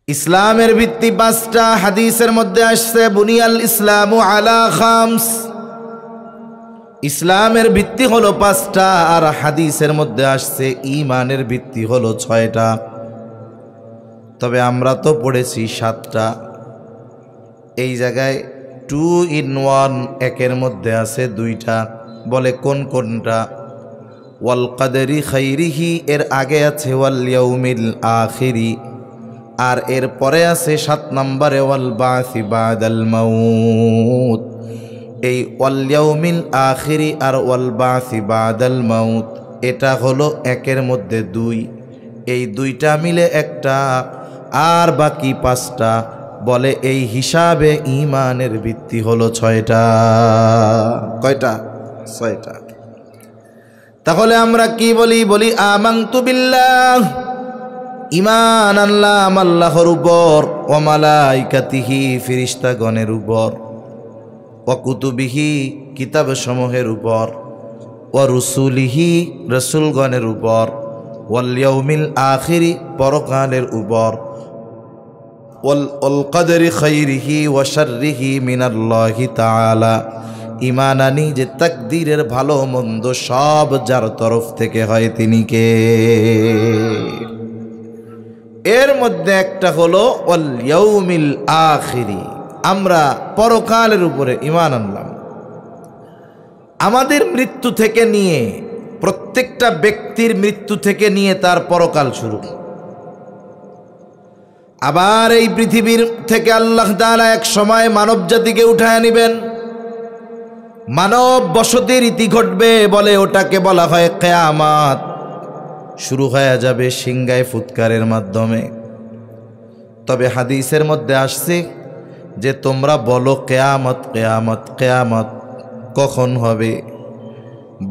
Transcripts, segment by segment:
ইসলামের ভিত্তি পাঁচটা। হাদিসের মধ্যে আসছে বুনিয়াল ইসলামু আলা খামস। ইসলামের ভিত্তি হলো পাঁচটা, আর হাদিসের মধ্যে আসছে ঈমানের ভিত্তি হলো ছয়টা। তবে আমরা তো পড়েছি সাতটা। এই জায়গায় 2 in 1, একের মধ্যে আছে দুইটা। বলে কোন কোনটা? ওয়াল কাদরি খাইরিহি, এর আগে আছে ওয়াল ইয়াউমিল আখিরি, আর এর পরে আছে 7 নম্বরে ওয়াল বাসি বাদাল মাউত। এই ওয়াল ইয়াউমিল আখিরি আর ওয়াল বাসি বাদাল মাউত এটা হলো একের মধ্যে দুই। এই দুইটা মিলে একটা, আর বাকি পাঁচটা। বলে এই হিসাবে ঈমানের ভিত্তি হলো ছয়টা। কয়টা? ছয়টা। তাহলে আমরা কি বলি? বলি আমানতু বিল্লাহ, ঈমান আনলাম আল্লাহর উপর, ওয়া মালাইকাতিহি, ফেরেশতাগণের উপর, ওয়া কুতুবিহি, কিতাব সমূহের উপর, ওয়া রুসুলিহি, রাসূলগণের উপর, ওয়াল ইয়াউমিল আখিরি, পরকালের উপর, ওয়াল কদরি খাইরিহি ওয়া শাররিহি মিনাল্লাহি তাআলা। ঈমান আনি যে তাকদীরের ভালো মন্দ সব যার তরফ থেকে হয় তিনি কে? এর মধ্যে একটা হলো ওয়াল ইয়াউমিল আখিরি, আমরা পরকালের উপরে ঈমান আনলাম। আমাদের মৃত্যু থেকে নিয়ে, প্রত্যেকটা ব্যক্তির মৃত্যু থেকে নিয়ে তার পরকাল শুরু। আবার এই পৃথিবীর থেকে আল্লাহ তাআলা এক সময় মানব জাতিকে উঠায় নিবেন, মানব বসতির ইতি ঘটবে। বলে ওটাকে বলা হয় কিয়ামত। শুরু হয়ে যাবে সিংহায় ফুৎকারের মাধ্যমে। তবে হাদিসের মধ্যে আসছে যে তোমরা বলো কিয়ামত কিয়ামত কিয়ামত, কখন হবে?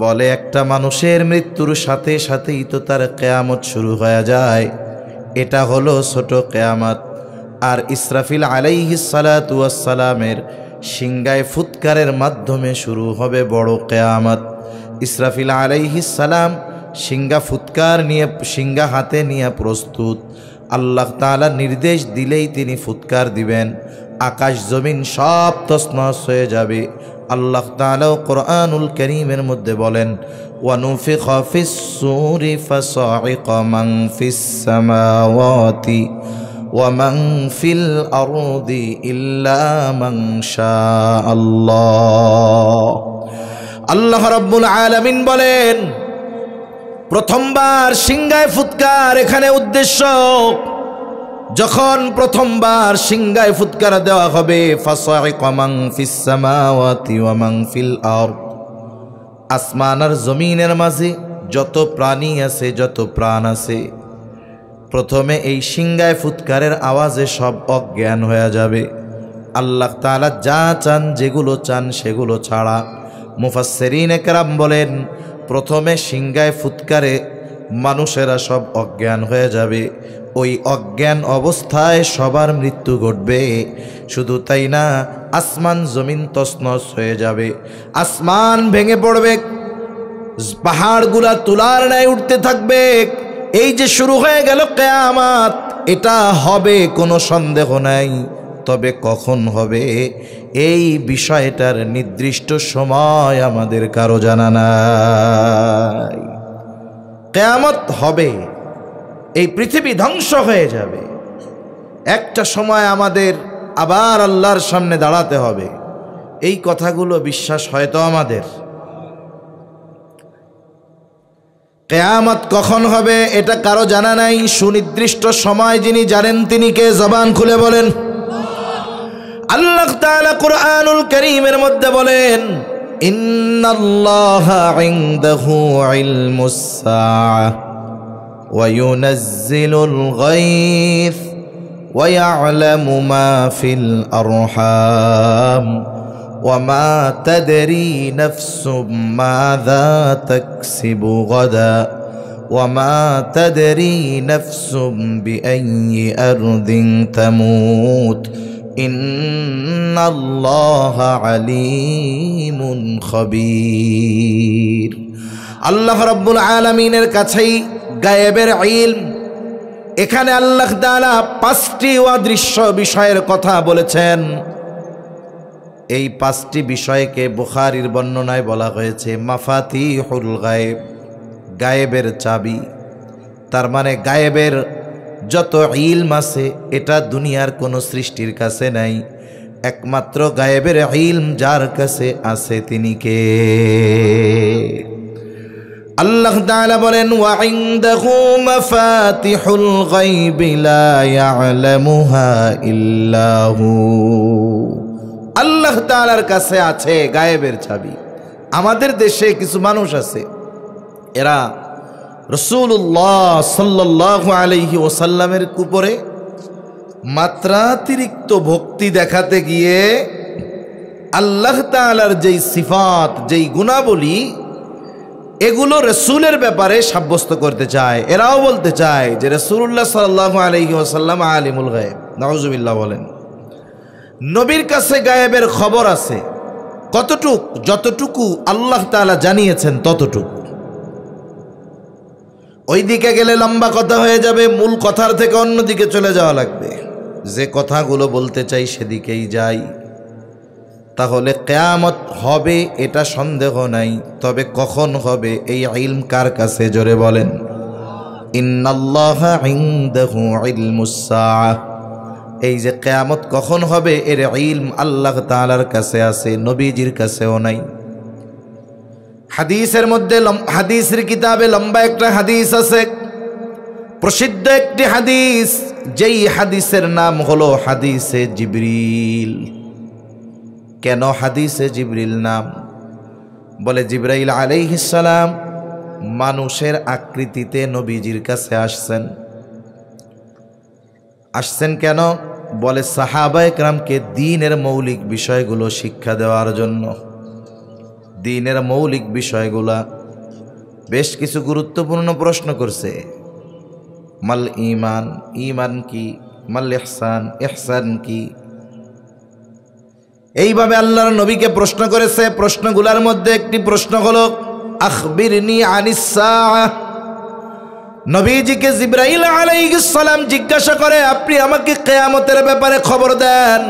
বলে একটা মানুষের মৃত্যুর সাথে সাথেই তো তার কিয়ামত শুরু হয়ে যায়, এটা হলো ছোট কিয়ামত। আর ইসরাফিল আলাইহিস সালাতু ওয়াস সালামের সিংহায় ফুৎকারের মাধ্যমে শুরু হবে বড় কিয়ামত। ইসরাফিল আলাইহিস সালাম সিংহা ফুৎকার নিয়ে, সিংহা হাতে নিয়ে প্রস্তুত। আল্লাহ তাআলা নির্দেশ দিলেই তিনি ফুৎকার দিবেন, আকাশ জমিন সব তছনছ হয়ে যাবে। আল্লাহ তাআলা কোরআনুল কারীমের মধ্যে বলেন ওয়ানুফিখা ফিস সূরি ফাসাইকা মান ফিস সামাওয়াতি ওয়া মান ফিল আরদি ইল্লা মান শাআল্লাহ। আল্লাহ রাব্বুল আলামিন বলেন প্রথমবার সিংহায় ফুৎকার, এখানে উদ্দেশ্য যখন প্রথমবার সিংহায় ফুৎকার দেওয়া হবে, ফাসাইকা মান ফিস সামাওয়াতি ওয়া মান ফিল আরদ, আসমান আর জমিনের মাঝে যত প্রাণী আছে, যত প্রাণ আছে, প্রথমে এই সিংহায় ফুৎকারের আওয়াজে সব অজ্ঞান হয়ে যাবে। আল্লাহ তাআলা যা চান, যেগুলো চান সেগুলো ছাড়া। মুফাসসিরিনে কেরাম বলেন প্রথমে সিংহায় ফুৎকারে মানুষেরা সব অজ্ঞান হয়ে যাবে। ওই অজ্ঞান অবস্থায় সবার মৃত্যু ঘটবে। শুধু তাই না, আসমান জমিন তছনছ হয়ে যাবে, আসমান ভেঙে পড়বে, পাহাড়গুলা তুলার ন্যায় উঠতে থাকবে। এই যে শুরু হয়ে গেল কিয়ামত, এটা হবে কোনো সন্দেহ নাই। তবে কখন হবে এই বিষয়টার নির্দিষ্ট সময় আমাদের কারো জানা নাই। কিয়ামত হবে, এই পৃথিবী ধ্বংস হয়ে যাবে, একটা সময় আমাদের আবার আল্লাহর সামনে দাঁড়াতে হবে। এই কথাগুলো বিশ্বাস হয়তো আমাদের। কিয়ামত কখন হবে এটা কারো জানা নাই। সুনির্দিষ্ট সময় যিনি জানেন তিনি কে? জবান খুলে বলেন। আল্লাহ তাআলা কুরআনুল কারীমের মধ্যে বলেন ইন্নাল্লাহা ইনদাহু ইলমুস সাআহ ওয়া ইউনাজ্জিলুল গায়থ ওয়া ইয়ালামু মা ফিল আরহাম ওয়া মা তাদরি নাফসুম মাযা তাকসিবু গাদা ওয়া মা তাদরি নাফসুম বিআইয়ি আরদিন তামুত ইন্নাল্লাহা আলীমুন খাবীর। আল্লাহ রাব্বুল আলামিনের কাছেই গায়েবের ইলম, এখানে আল্লাহ তাআলা 5টি অদৃশ্য বিষয়ের কথা বলেছেন। এই 5টি বিষয়কে বুখারীর বর্ণনায় বলা হয়েছে মাফাতিহুল গায়েব, গায়েবের চাবি। তার মানে গায়েবের যত ইলম আছে এটা দুনিয়ার কোনো সৃষ্টির কাছে নাই, একমাত্র গায়েবের ইলম যার কাছে আছে তিনি কে? আল্লাহ তাআলা বলেন ওয়া ইনদাহু মাফাতিহুল গায়বি লা ইয়ালামুহা ইল্লা হু। আল্লাহ তাআলার কাছে আছে গায়েবের চাবি। আমাদের দেশে কিছু মানুষ আছে, এরা রাসূলুল্লাহ সাল্লাল্লাহু আলাইহি ওয়াসাল্লামের উপরে মাত্রাতিরিক্ত ভক্তি দেখাতে গিয়ে আল্লাহ তাআলার যেই সিফাত, যেই গুণাবলী, এগুলো রসুলের ব্যাপারে সাব্যস্ত করতে চায়। এরাও বলতে চায় যে রাসূলুল্লাহ সাল্লাল্লাহু আলাইহি ওয়াসাল্লাম আলিমুল গায়েব। নাউজুবিল্লাহ বলেন। নবীর কাছে গায়েবের খবর আছে কতটুক? যতটুকু আল্লাহ তাআলা জানিয়েছেন ততটুকু। ওই দিকে গেলে লম্বা কথা হয়ে যাবে, মূল কথার থেকে অন্যদিকে চলে যাওয়া লাগবে। যে কথাগুলো বলতে চাই সেদিকেই যাই। তাহলে কিয়ামত হবে এটা সন্দেহ নাই, তবে কখন হবে এই ইলম কার কাছে? জোরে বলেন। ইন্নাল্লাহা ইনদাহু ইলমুস সাআহ। এই যে কিয়ামত কখন হবে এর ইলম আল্লাহ তাআলার কাছে আছে, নবীজির কাছেও নাই। হাদিসের মধ্যে, হাদিসের কিতাবে লম্বা একটা হাদিস আছে, প্রসিদ্ধ একটি হাদিস, যেই হাদিসের নাম হলো হাদিসে জিবরিল। কেন হাদিসে জিবরিল নাম? বলে জিবরাইল আলাইহিস সালাম মানুষের আকৃতিতে নবীজির কাছে আসছেন কেন? বলে সাহাবায়ে কেরামকে দ্বীনের মৌলিক বিষয়গুলো শিক্ষা দেওয়ার জন্য। দ্বীনের মৌলিক বিষয়গুলা বেশ কিছু গুরুত্বপূর্ণ প্রশ্ন করছে। মাল ঈমান, ঈমান কি? মাল ইহসান, ইহসান কি? এইভাবে আল্লাহর নবীকে প্রশ্ন করেছে। প্রশ্নগুলোর মধ্যে একটি প্রশ্ন হলো আখবিরনি আনিস সাআহ। নবীজিকে জিবরাইল আলাইহিস সালাম জিজ্ঞাসা করে, আপনি আমাকে কিয়ামতের ব্যাপারে খবর দেন,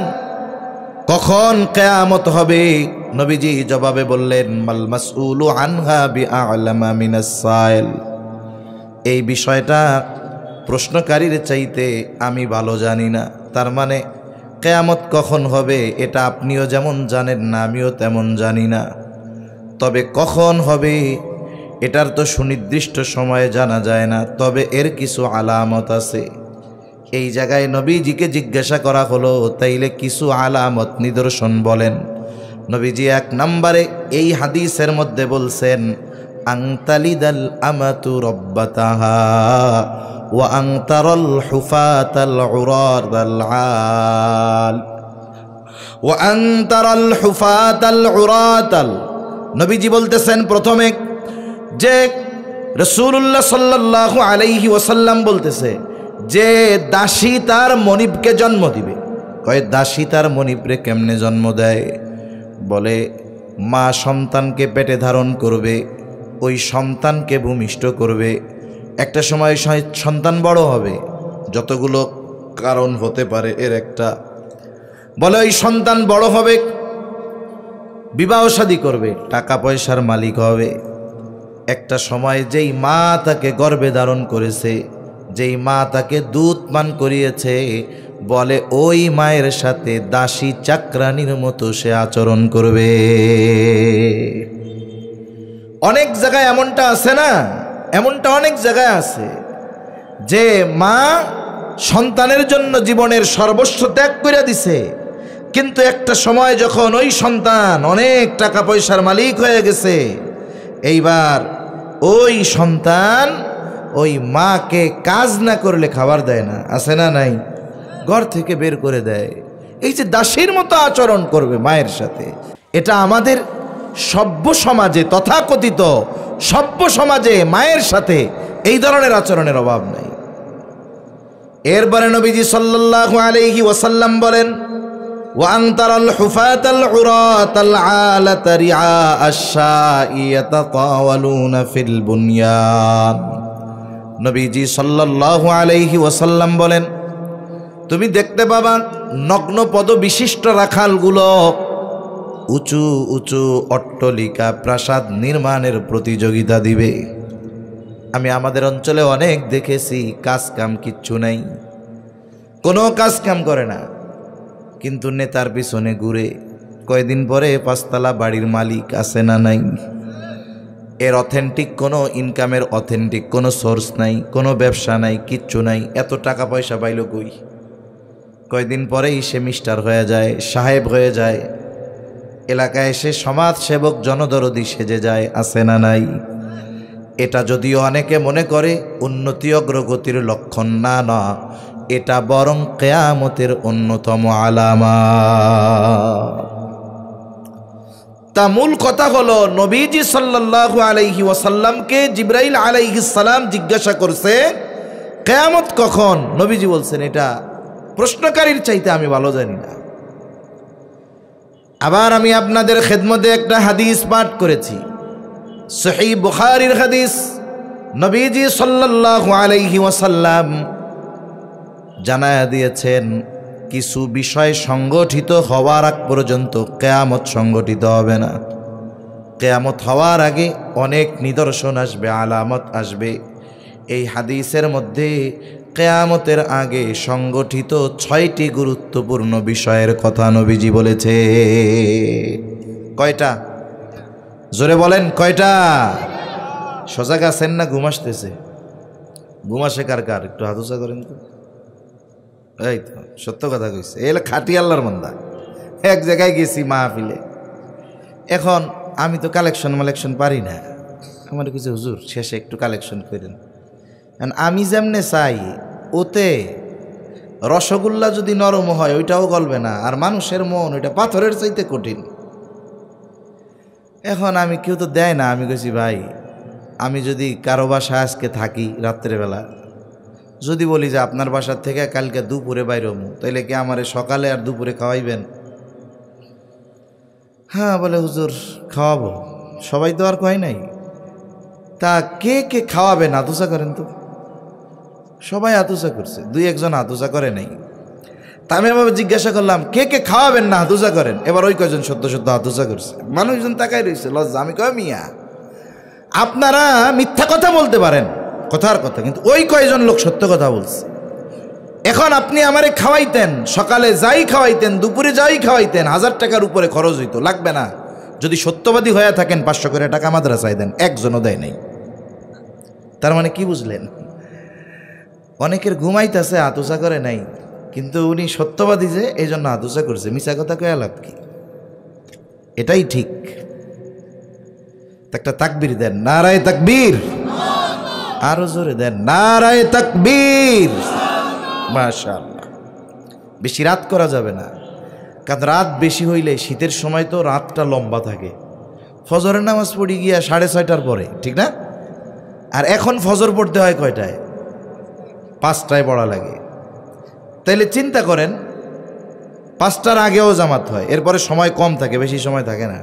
কখন কিয়ামত হবে? নবীজি জবাবে বললেন মাল মাসউলু আনহা বিআলামা মিনাস সাইল। এই বিষয়টা প্রশ্নকারীর চাইতে আমি ভালো জানি না। তার মানে কিয়ামত কখন হবে এটা আপনিও যেমন জানেন না, আমিও তেমন জানি না। তবে কখন হবে এটার তো সুনির্দিষ্ট সময়ে জানা যায় না, তবে এর কিছু আলামত আছে। এই জায়গায় নবীজিকে জিজ্ঞাসা করা হলো, তাইলে কিছু আলামত, নিদর্শন বলেন। নবীজি 1 নম্বরে এই হাদিসের মধ্যে বলছেন আনতালিদাল আমাতু রাব্বাতাহা ওয়া আনতারাল হুফাতাল উরাতাল আল ওয়া আনতারাল হুফাতাল উরাতাল। নবীজি বলতেছেন প্রথমে যে রাসূলুল্লাহ সাল্লাল্লাহু আলাইহি ওয়াসাল্লাম বলতেছে যে দাসী তার মনিবকে জন্ম দিবে। কয় দাসী তার মনিবরে কেমনে জন্ম দেয়? বলে মা সন্তানকে পেটে ধারণ করবে, ওই সন্তানকে ভূমিষ্ঠ করবে। একটা সময় সন্তান বড় হবে, যতগুলো কারণ হতে পারে এর একটা। বলে ওই সন্তান বড় হবে, বিবাহ শাদী করবে, টাকা পয়সার মালিক হবে। একটা সময় যেই মা তাকে গর্ভে ধারণ করেছে, যেই মা তাকে দুধ পান করিয়েছে, বলে ওই মায়ের সাথে দাসী চাকরানির মতো সে আচরণ করবে। অনেক জায়গায় এমনটা আছে না? এমনটা অনেক জায়গায় আছে যে মা সন্তানের জন্য জীবনের সর্বস্ব ত্যাগ করে দিছে, কিন্তু একটা সময় যখন ওই সন্তান অনেক টাকা পয়সার মালিক হয়ে গেছে, এইবার ওই সন্তান ওই মাকে কাজ না করলে খাবার দেয় না, আছে না নাই? ঘর থেকে বের করে দেয়। এই যে দাসীর মতো আচরণ করবে মায়ের সাথে, এটা আমাদের সভ্য সমাজে, তথাকথিত সভ্য সমাজে মায়ের সাথে এই ধরনের আচরণের অভাব নাই। এরপরে নবীজি সাল্লাল্লাহু আলাইহি ওয়াসাল্লাম বলেন ওয়া আনতারাল হুফাতাল উরাতাল আলাতা রিআ আশ-শাই ইয়াতাতাওয়ালুনা ফিল বুনয়ান। নবীজি সাল্লাল্লাহু আলাইহি ওয়াসাল্লাম বলেন, তুমি দেখতে পাবা নগ্ন পদ বিশিষ্ট রাখালগুলো উঁচু উঁচু অট্টালিকা প্রাসাদ নির্মাণের প্রতিযোগিতা দিবে। আমি আমাদের অঞ্চলে অনেক দেখেছি, কাজ কাম কিচ্ছু নাই, কোনো কাজ কাম করে না, কিন্তু নেতার পিছনে ঘুরে। কয়দিন পরে 5 তলা বাড়ির মালিক আছে না নাই? এর অথেন্টিক কোনো ইনকামের অথেন্টিক কোনো সোর্স নাই, কোনো ব্যবসা নাই, কিচ্ছু নাই। এত টাকা পয়সা পাইল কই? কয়দিন পরেই সে মিস্টার হয়ে যায়, সাহেব হয়ে যায়, এলাকায় এসে সমাজ সেবক জনদরদি সেজে যায়, আছে না নাই? এটা যদিও অনেকে মনে করে উন্নতি অগ্রগতির লক্ষণ, না না, এটা বরং কিয়ামতের অন্যতম আলামত। তা মূল কথা হলো, নবীজি সাল্লাল্লাহু আলাইহি ওয়াসাল্লামকে জিবরাইল আলাইহিস সালাম জিজ্ঞাসা করছে কিয়ামত কখন। নবীজি বলছেন, এটা প্রশ্নকারীর চাইতে আমি ভালো জানি না। আবার আমি আপনাদের খেদমতে একটা হাদিস পাঠ করেছি, সহিহ বুখারীর হাদিস। নবীজি সাল্লাল্লাহু আলাইহি ওয়াসাল্লাম জানায়া দিয়েছেন, কিছু বিষয় সংগঠিত হওয়ার আগ পর্যন্ত কিয়ামত সংগঠিত হবে না। কিয়ামত হওয়ার আগে অনেক নিদর্শন আসবে, আলামত আসবে। এই হাদিসের মধ্যে কিয়ামতের আগে সংগঠিত 6টি গুরুত্বপূর্ণ বিষয়ের কথা নবীজি বলেছে। কয়টা? জোরে বলেন, কয়টা? সজাগ আছেন না ঘুম আসতেছে? ঘুম আসে কার কার? একটু হাত উঁচা করেন তো। এই তো সত্য কথা কইছে, এলে খাটি আল্লাহর বান্দা। এক জায়গায় গেছি মাহফিলে, এখন আমি তো কালেকশন পারি না। আমার কিছু হুজুর শেষে একটু কালেকশন করেন। আমি যেমনে চাই, ওতে রসগোল্লা যদি নরম হয় ওইটাও গলবে না, আর মানুষের মন ওইটা পাথরের চাইতে কঠিন। এখন আমি, কেউ তো দেয় না। আমি কইছি, ভাই আমি যদি কারো বাসায় আজকে থাকি রাত্রেবেলা, যদি বলি যে আপনার বাসার থেকে কালকে দুপুরে বাইর হবো, তাইলে কি আমারে সকালে আর দুপুরে খাওয়াইবেন? হ্যাঁ বলে, হুজুর খাওয়াবো। সবাই তো আর কয় নাই। তা কে কে খাওয়াবেন? আতুসা করেন তো। সবাই আতুসা করছে, 2-1 জন আতুসা করে নাই। তা আমি আবার জিজ্ঞাসা করলাম, কে কে খাওয়াবেন না আতুসা করেন? এবার ওই কয়জন সত্য সত্য আতুসা করছে। মানুষজন তাকাই রয়েছে লজ্জা। আমি কয়, মিয়া আপনারা মিথ্যা কথা বলতে পারেন, কথার কথা, কিন্তু ওই কয়জন লোক সত্য কথা বলছে। এখন আপনি আমারে খাওয়াইতেন, সকালে যাই খাওয়াইতেন, দুপুরে যাই খাওয়াইতেন, 1000 টাকার উপরে খরচ হইতো, লাগবে না। যদি সত্যবাদী হয়ে থাকেন 500 করে টাকা মাদ্রাসায় দেন। একজনও দেয় নাই। তার মানে কি বুঝলেন? অনেকের ঘুমাইতেছে, আতুসা করে নাই, কিন্তু উনি সত্যবাদী যে, এই জন্য আতুসা করছে। মিছা কথা কয়া লাভ কি? এটাই ঠিক। একটা তাকবীর দেন, নারায়ে তাকবীর। আরো জোরে দেন, নারায়ে তাকবীর। মাশাআল্লাহ। বেশি রাত করা যাবে না, কারণ রাত বেশি হইলে, শীতের সময় তো রাতটা লম্বা থাকে। ফজরের নামাজ পড়ি গিয়া 6:30টার পরে, ঠিক না? আর এখন ফজর পড়তে হয় কয়টায়? 5টায় পড়া লাগে। তাইলে চিন্তা করেন, 5টার আগেও জামাত হয়, এরপরে সময় কম থাকে, বেশি সময় থাকে না।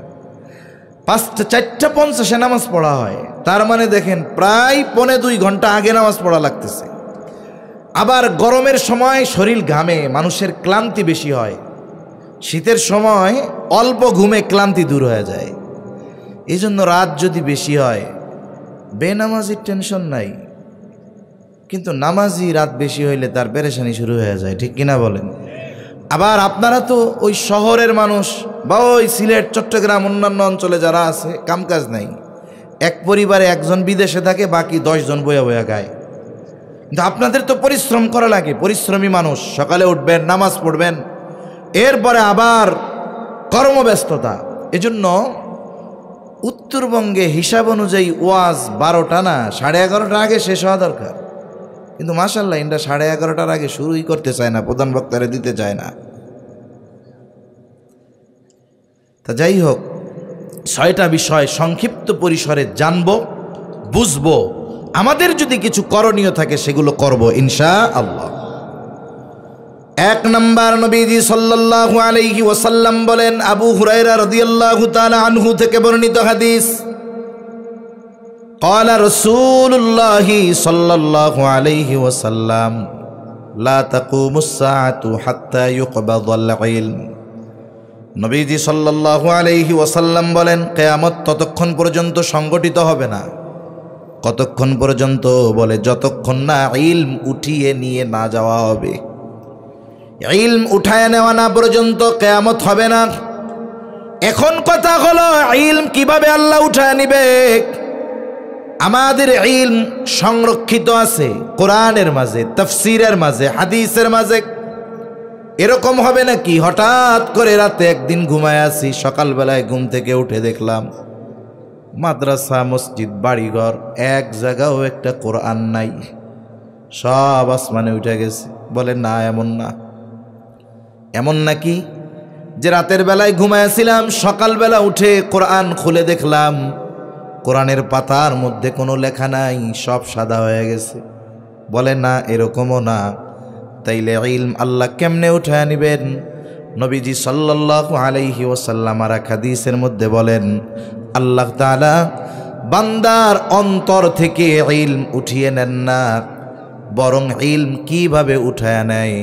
4:50 নামাজ পড়া হয়। তার মানে দেখেন, প্রায় 1.25 ঘন্টা আগে নামাজ পড়া লাগতেছে। আবার গরমের সময় শরীর ঘামে, মানুষের ক্লান্তি বেশি হয়। শীতের সময় অল্প ঘুমে ক্লান্তি দূর হয়ে যায়। এই জন্য রাত যদি বেশি হয়, বেনামাজির টেনশন নাই, কিন্তু নামাজি রাত বেশি হইলে তার পেরেশানি শুরু হয়ে যায়, ঠিক কিনা বলেন? আবার আপনারা তো ওই শহরের মানুষ, বা ওই সিলেট, চট্টগ্রাম, অন্যান্য অঞ্চলে যারা আছে, কামকাজ নাই। এক পরিবারে 1 জন বিদেশে থাকে, বাকি 10 জন বয়া বয়া গায়। কিন্তু আপনাদের তো পরিশ্রম করা লাগে, পরিশ্রমী মানুষ। সকালে উঠবেন, নামাজ পড়বেন, এরপরে আবার কর্মব্যস্ততা। এজন্য উত্তরবঙ্গে হিসাব অনুযায়ী ওয়াজ 12টা না 11:30টার আগে শেষ হওয়া দরকার। কিন্তু মাশাআল্লাহ, এটা 11:30টার আগে শুরুই করতে চায় না, প্রধান বক্তারে দিতে চায় না। তা যাই হোক, 6টা বিষয় সংক্ষিপ্ত পরিসরে জানবো, বুঝবো। আমাদের যদি কিছু করণীয় থাকে সেগুলো করব ইনশাআল্লাহ। 1 নম্বর, নবীজি সাল্লাল্লাহু আলাইহি ওয়াসাল্লাম বলেন, আবু হুরায়রা রাদিয়াল্লাহু তাআলা আনহু থেকে বর্ণিত হাদিস, قال رسول الله صلى الله عليه وسلم لا تقوم الساعة حتى يقبض العلم নবীজি সাল্লাল্লাহু আলাইহি ওয়াসাল্লাম বলেন কিয়ামত ততক্ষণ পর্যন্ত সংগঠিত হবে না। কতক্ষণ পর্যন্ত? বলে যতক্ষণ না ইলম উঠিয়ে নিয়ে না যাওয়া হবে। ইলম উঠায় নেওয়া না পর্যন্ত কিয়ামত হবে না। এখন কথা হলো ইলম কিভাবে আল্লাহ উঠায় নিবে? আমাদের ইলম সংরক্ষিত আছে কোরআনের মাঝে, তাফসীরের মাঝে, হাদিসের মাঝে। এরকম হবে নাকি হঠাৎ করে রাতে একদিন ঘুমায় আছি, সকালবেলায় ঘুম থেকে উঠে দেখলাম মাদ্রাসা, মসজিদ, বাড়িঘর এক জায়গাও একটা কোরআন নাই, সব আসমানে উঠে গেছে? বলে না, এমন না। এমন নাকি যে রাতের বেলায় ঘুমায়াছিলাম, সকালবেলা উঠে কোরআন খুলে দেখলাম কোরআনের পাতার মধ্যে কোনো লেখা নাই, সব সাদা হয়ে গেছে? বলে না, এরকমও না। তাইলে ইলম আল্লাহ কেমনে উঠায় নিবেন? নবীজি সাল্লাল্লাহু আলাইহি ওয়াসাল্লাম আর হাদিসের মধ্যে বলেন আল্লাহ তাআলা বান্দার অন্তর থেকে ইলম উঠিয়ে নেন না, বরং ইলম কিভাবে উঠায় নেয়?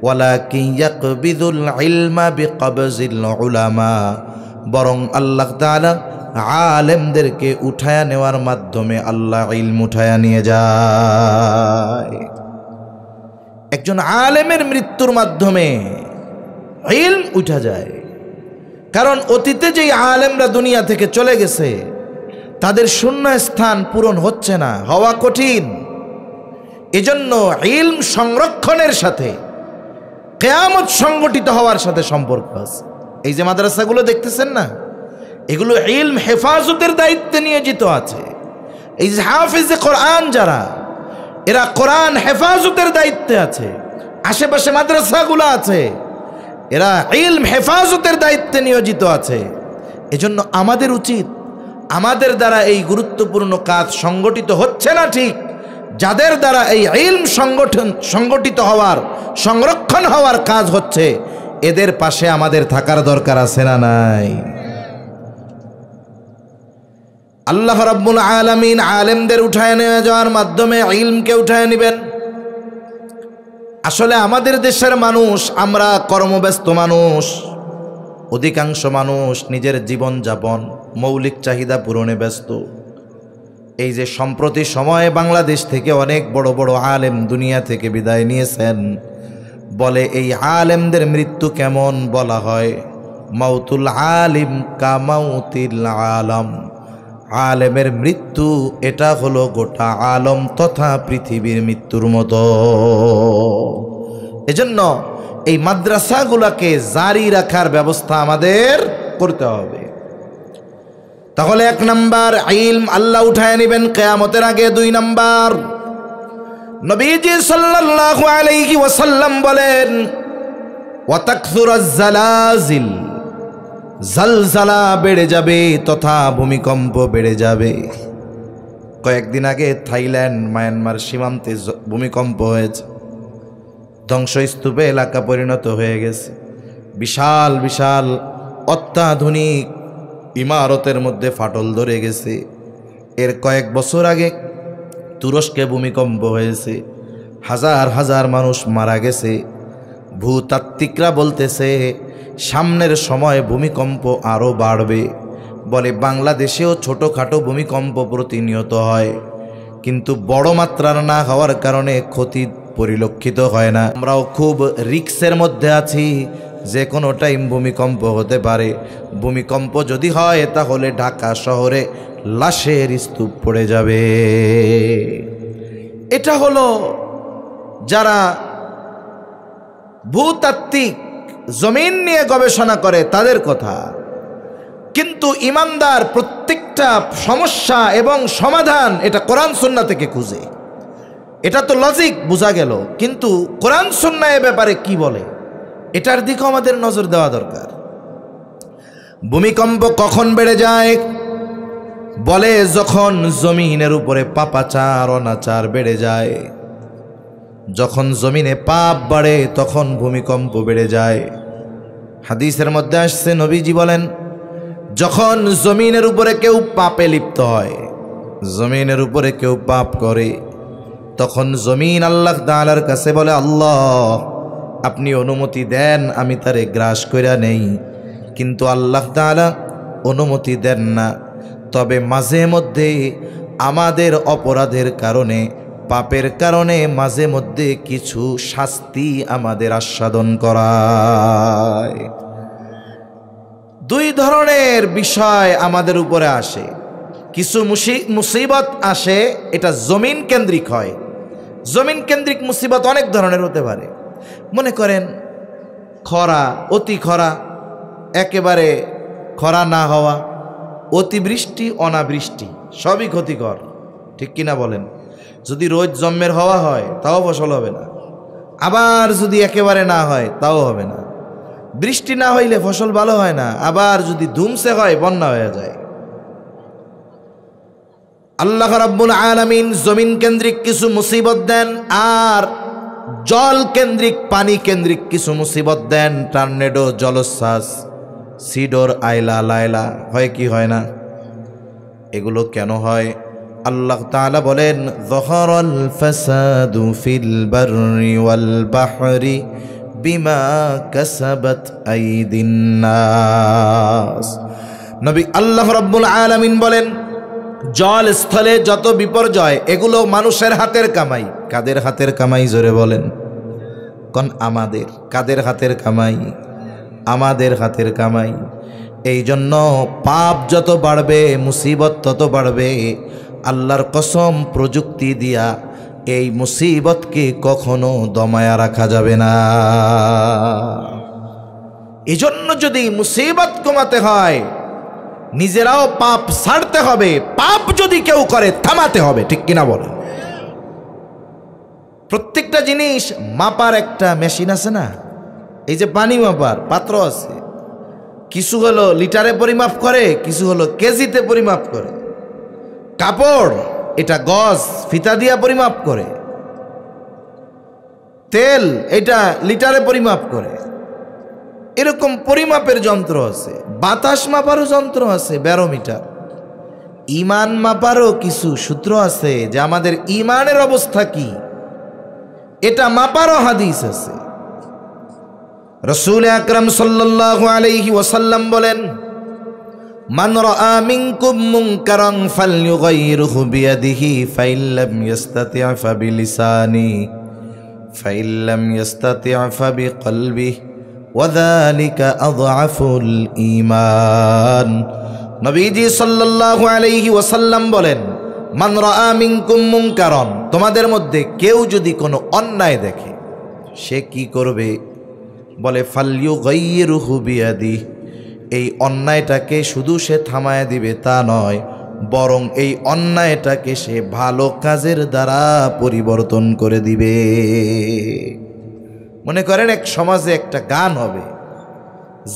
ওয়ালাকিন ইয়াকবিদুল ইলমা বিকবজিল উলামা, বরং আল্লাহ তাআলা আলেমদেরকে উঠায়া নেওয়ার মাধ্যমে আল্লাহ ইলম উঠায়া নিয়ে যায়। একজন আলেমের মৃত্যুর মাধ্যমে ইলম উঠা যায়। কারণ অতীতে যেই আলেমরা দুনিয়া থেকে চলে গেছে তাদের শূন্য স্থান পূরণ হচ্ছে না, হওয়া কঠিন। এজন্য ইলম সংরক্ষণের সাথে কিয়ামত সংগঠিত হওয়ার সাথে সম্পর্ক আছে। এই যে মাদ্রাসাগুলো দেখতেছেন না, এগুলো ইলম হেফাজতের দায়িত্বে নিয়োজিত আছে। এই যে হাফেজে কোরআন যারা, এরা কোরআন হেফাজতের দায়িত্বে আছে। আশেপাশে মাদ্রাসাগুলো আছে, এরা ইলম হেফাজতের দায়িত্বে নিয়োজিত আছে। এজন্য আমাদের উচিত, আমাদের দ্বারা এই গুরুত্বপূর্ণ কাজ সংগঠিত হচ্ছে না ঠিক, যাদের দ্বারা এই ইলম সংগঠিত হওয়ার, সংরক্ষণ হওয়ার কাজ হচ্ছে, এদের পাশে আমাদের থাকার দরকার আছে না নাই? আল্লাহ রাব্বুল আলামিন আলেমদের উঠায় নিয়ে যাওয়ার মাধ্যমে ইলমকে উঠায় নেবেন। আসলে আমাদের দেশের মানুষ, আমরা কর্মব্যস্ত মানুষ, অধিকাংশ মানুষ নিজের জীবনযাপন, মৌলিক চাহিদা পূরণে ব্যস্ত। এই যে সম্প্রতি সময়ে বাংলাদেশ থেকে অনেক বড় বড় আলেম দুনিয়া থেকে বিদায় নিয়েছেন, বলে এই আলেমদের মৃত্যু কেমন বলা হয়? মাউতুল আলিম কা মাউতিল আলম, আলেমের মৃত্যু এটা হলো গোটা আলম তথা পৃথিবীর মৃত্যুর মতো। এজন্য এই মাদ্রাসাগুলোকে জারি রাখার ব্যবস্থা আমাদের করতে হবে। তাহলে 1 নাম্বার ইলম আল্লাহ উঠায় নেবেন কিয়ামতের আগে। 2 নাম্বার, নবীজি সাল্লাল্লাহু আলাইহি ওয়াসাল্লাম বলেন ওয়া তাকসুরাজ জালাজিল, জালজালা বেড়ে যাবে তথা ভূমিকম্প বেড়ে যাবে। কয়েকদিন আগে থাইল্যান্ড মায়ানমার সীমান্তে ভূমিকম্প হয়েছে, ধ্বংসস্তূপে এলাকা পরিণত হয়ে গেছে। বিশাল বিশাল অত্যাধুনিক ইমারতের মধ্যে ফাটল ধরে গেছে। এর কয়েক বছর আগে তুরস্কে ভূমিকম্প হয়েছে, হাজার হাজার মানুষ মারা গেছে। ভূতাত্ত্বিকরা বলতেছে সামনের সময় ভূমিকম্প আরও বাড়বে। বলে বাংলাদেশেও ছোটোখাটো ভূমিকম্প প্রতিনিয়ত হয়, কিন্তু বড় মাত্রার না হওয়ার কারণে ক্ষতি পরিলক্ষিত হয় না। আমরাও খুব রিস্কের মধ্যে আছি, যে কোনো টাইম ভূমিকম্প হতে পারে। ভূমিকম্প যদি হয় তাহলে ঢাকা শহরে লাশের স্তূপ পড়ে যাবে। এটা হলো যারা ভূতাত্ত্বিক, জমিন নিয়ে গবেষণা করে তাদের কথা। কিন্তু ইমানদার প্রত্যেকটা সমস্যা এবং সমাধান এটা কোরআন সুন্নাহ থেকে খুঁজে। এটা তো লজিক বোঝা গেল, কিন্তু কোরআন সুন্নাহ এ ব্যাপারে কি বলে এটার দিকে আমাদের নজর দেওয়া দরকার। ভূমিকম্প কখন বেড়ে যায়? বলে যখন জমিনের উপরে পাপাচার, অনাচার বেড়ে যায়। যখন জমিনে পাপ বাড়ে তখন ভূমিকম্প বেড়ে যায়। হাদিসের মধ্যে আসছে, নবীজি বলেন যখন জমিনের উপরে কেউ পাপে লিপ্ত হয়, জমিনের উপরে কেউ পাপ করে, তখন জমিন আল্লাহ তাআলার কাছে বলে, আল্লাহ আপনি অনুমতি দেন আমি তারে গ্রাস কইরা নেই। কিন্তু আল্লাহ তাআলা অনুমতি দেন না। তবে মাঝে মধ্যে আমাদের অপরাধের কারণে, পাপের কারণে মাঝে মধ্যে কিছু শাস্তি আমাদের আস্বাদন করায়। দুই ধরনের বিষয় আমাদের উপরে আসে। কিছু মুসিবত আসে, এটা জমিন কেন্দ্রিক হয়। জমিন কেন্দ্রিক মুসিবত অনেক ধরনের হতে পারে। মনে করেন খরা, অতি খরা, একেবারে খরা না হওয়া, অতিবৃষ্টি, অনাবৃষ্টি, সবই ক্ষতিকর, ঠিক কিনা বলেন? যদি রোজ জন্মের হওয়া হয় তাও ফসল হবে না, আবার যদি একেবারে না হয় তাও হবে না। বৃষ্টি না হইলে ফসল ভালো হয় না, আবার যদি ধুমসে হয় বন্যা হয়ে যায়। আল্লাহ রাব্বুল আলামিন জমিন কেন্দ্রিক কিছু মুসিবত দেন, আর জল কেন্দ্রিক, পানি কেন্দ্রিক কিছু মুসিবত দেন। টর্নেডো, জলোচ্ছ্বাস, সিডর, আইলা, লাইলা হয় কি হয় না? এগুলো কেন হয়? আল্লাহ তাআলা বলেন, যহরাল ফাসাদু ফিল বাররি ওয়াল বাহরি বিমা কাসাবাত আইদিন নাস। নবী আল্লাহ রাব্বুল আলামিন বলেন, জল স্থলে যত বিপর্যয়, এগুলো মানুষের হাতের কামাই। কাদের হাতের কামাই? জোরে বলেন কোন? আমাদের। কাদের হাতের কামাই? আমাদের হাতের কামাই। এই জন্য পাপ যত বাড়বে, মুসিবত তত বাড়বে। আল্লাহর কসম, প্রযুক্তি দিয়া এই মুসিবতকে কখনো দমায়া রাখা যাবে না। এজন্য যদি মুসিবত কমাতে হয়, নিজেরাও পাপ ছাড়তে হবে। পাপ যদি কেউ করে থামাতে হবে, ঠিক কিনা বলেন? প্রত্যেকটা জিনিস মাপার একটা মেশিন আছে না? এই যে পানি মাপার পাত্র আছে, কিছু হলো লিটারে পরিমাপ করে, কিছু হলো কেজিতে পরিমাপ করে। কাপড়, এটা গজ, ফিতা দিয়া পরিমাপ করে। তেল, এটা লিটারে পরিমাপ করে। এরকম পরিমাপের যন্ত্র আছে। বাতাস মাপারও যন্ত্র আছে, ব্যারোমিটার। ঈমান মাপারও কিছু সূত্র আছে, যে আমাদের ঈমানের অবস্থা কি, এটা মাপারও হাদিস আছে। রাসূল আকরাম সাল্লাল্লাহু আলাইহি ওয়াসাল্লাম বলেন, মান রাআ মিনকুম মুনকারান ফালইউগাইরহু বিয়াদিহি ফাইল্লাম ইস্তাতি' ফাবিলিসানি ফাইল্লাম ইস্তাতি' ফাবিকলবিহি ওয়াযালিকা আযআফুল ঈমান। নবীজি সাল্লাল্লাহু আলাইহি ওয়াসাল্লাম বলেন, মান রাআ মিনকুম মুনকারান, তোমাদের মধ্যে কেউ যদি কোনো অন্যায় দেখে, সে কি করবে? বলে ফালইউগাইরহু বিয়াদিহি, এই অন্যায়টাকে শুধু সে থামায় দিবে তা নয়, বরং এই অন্যায়টাকে সে ভালো কাজের দ্বারা পরিবর্তন করে দিবে। মনে করেন এক সমাজে একটা গান হবে,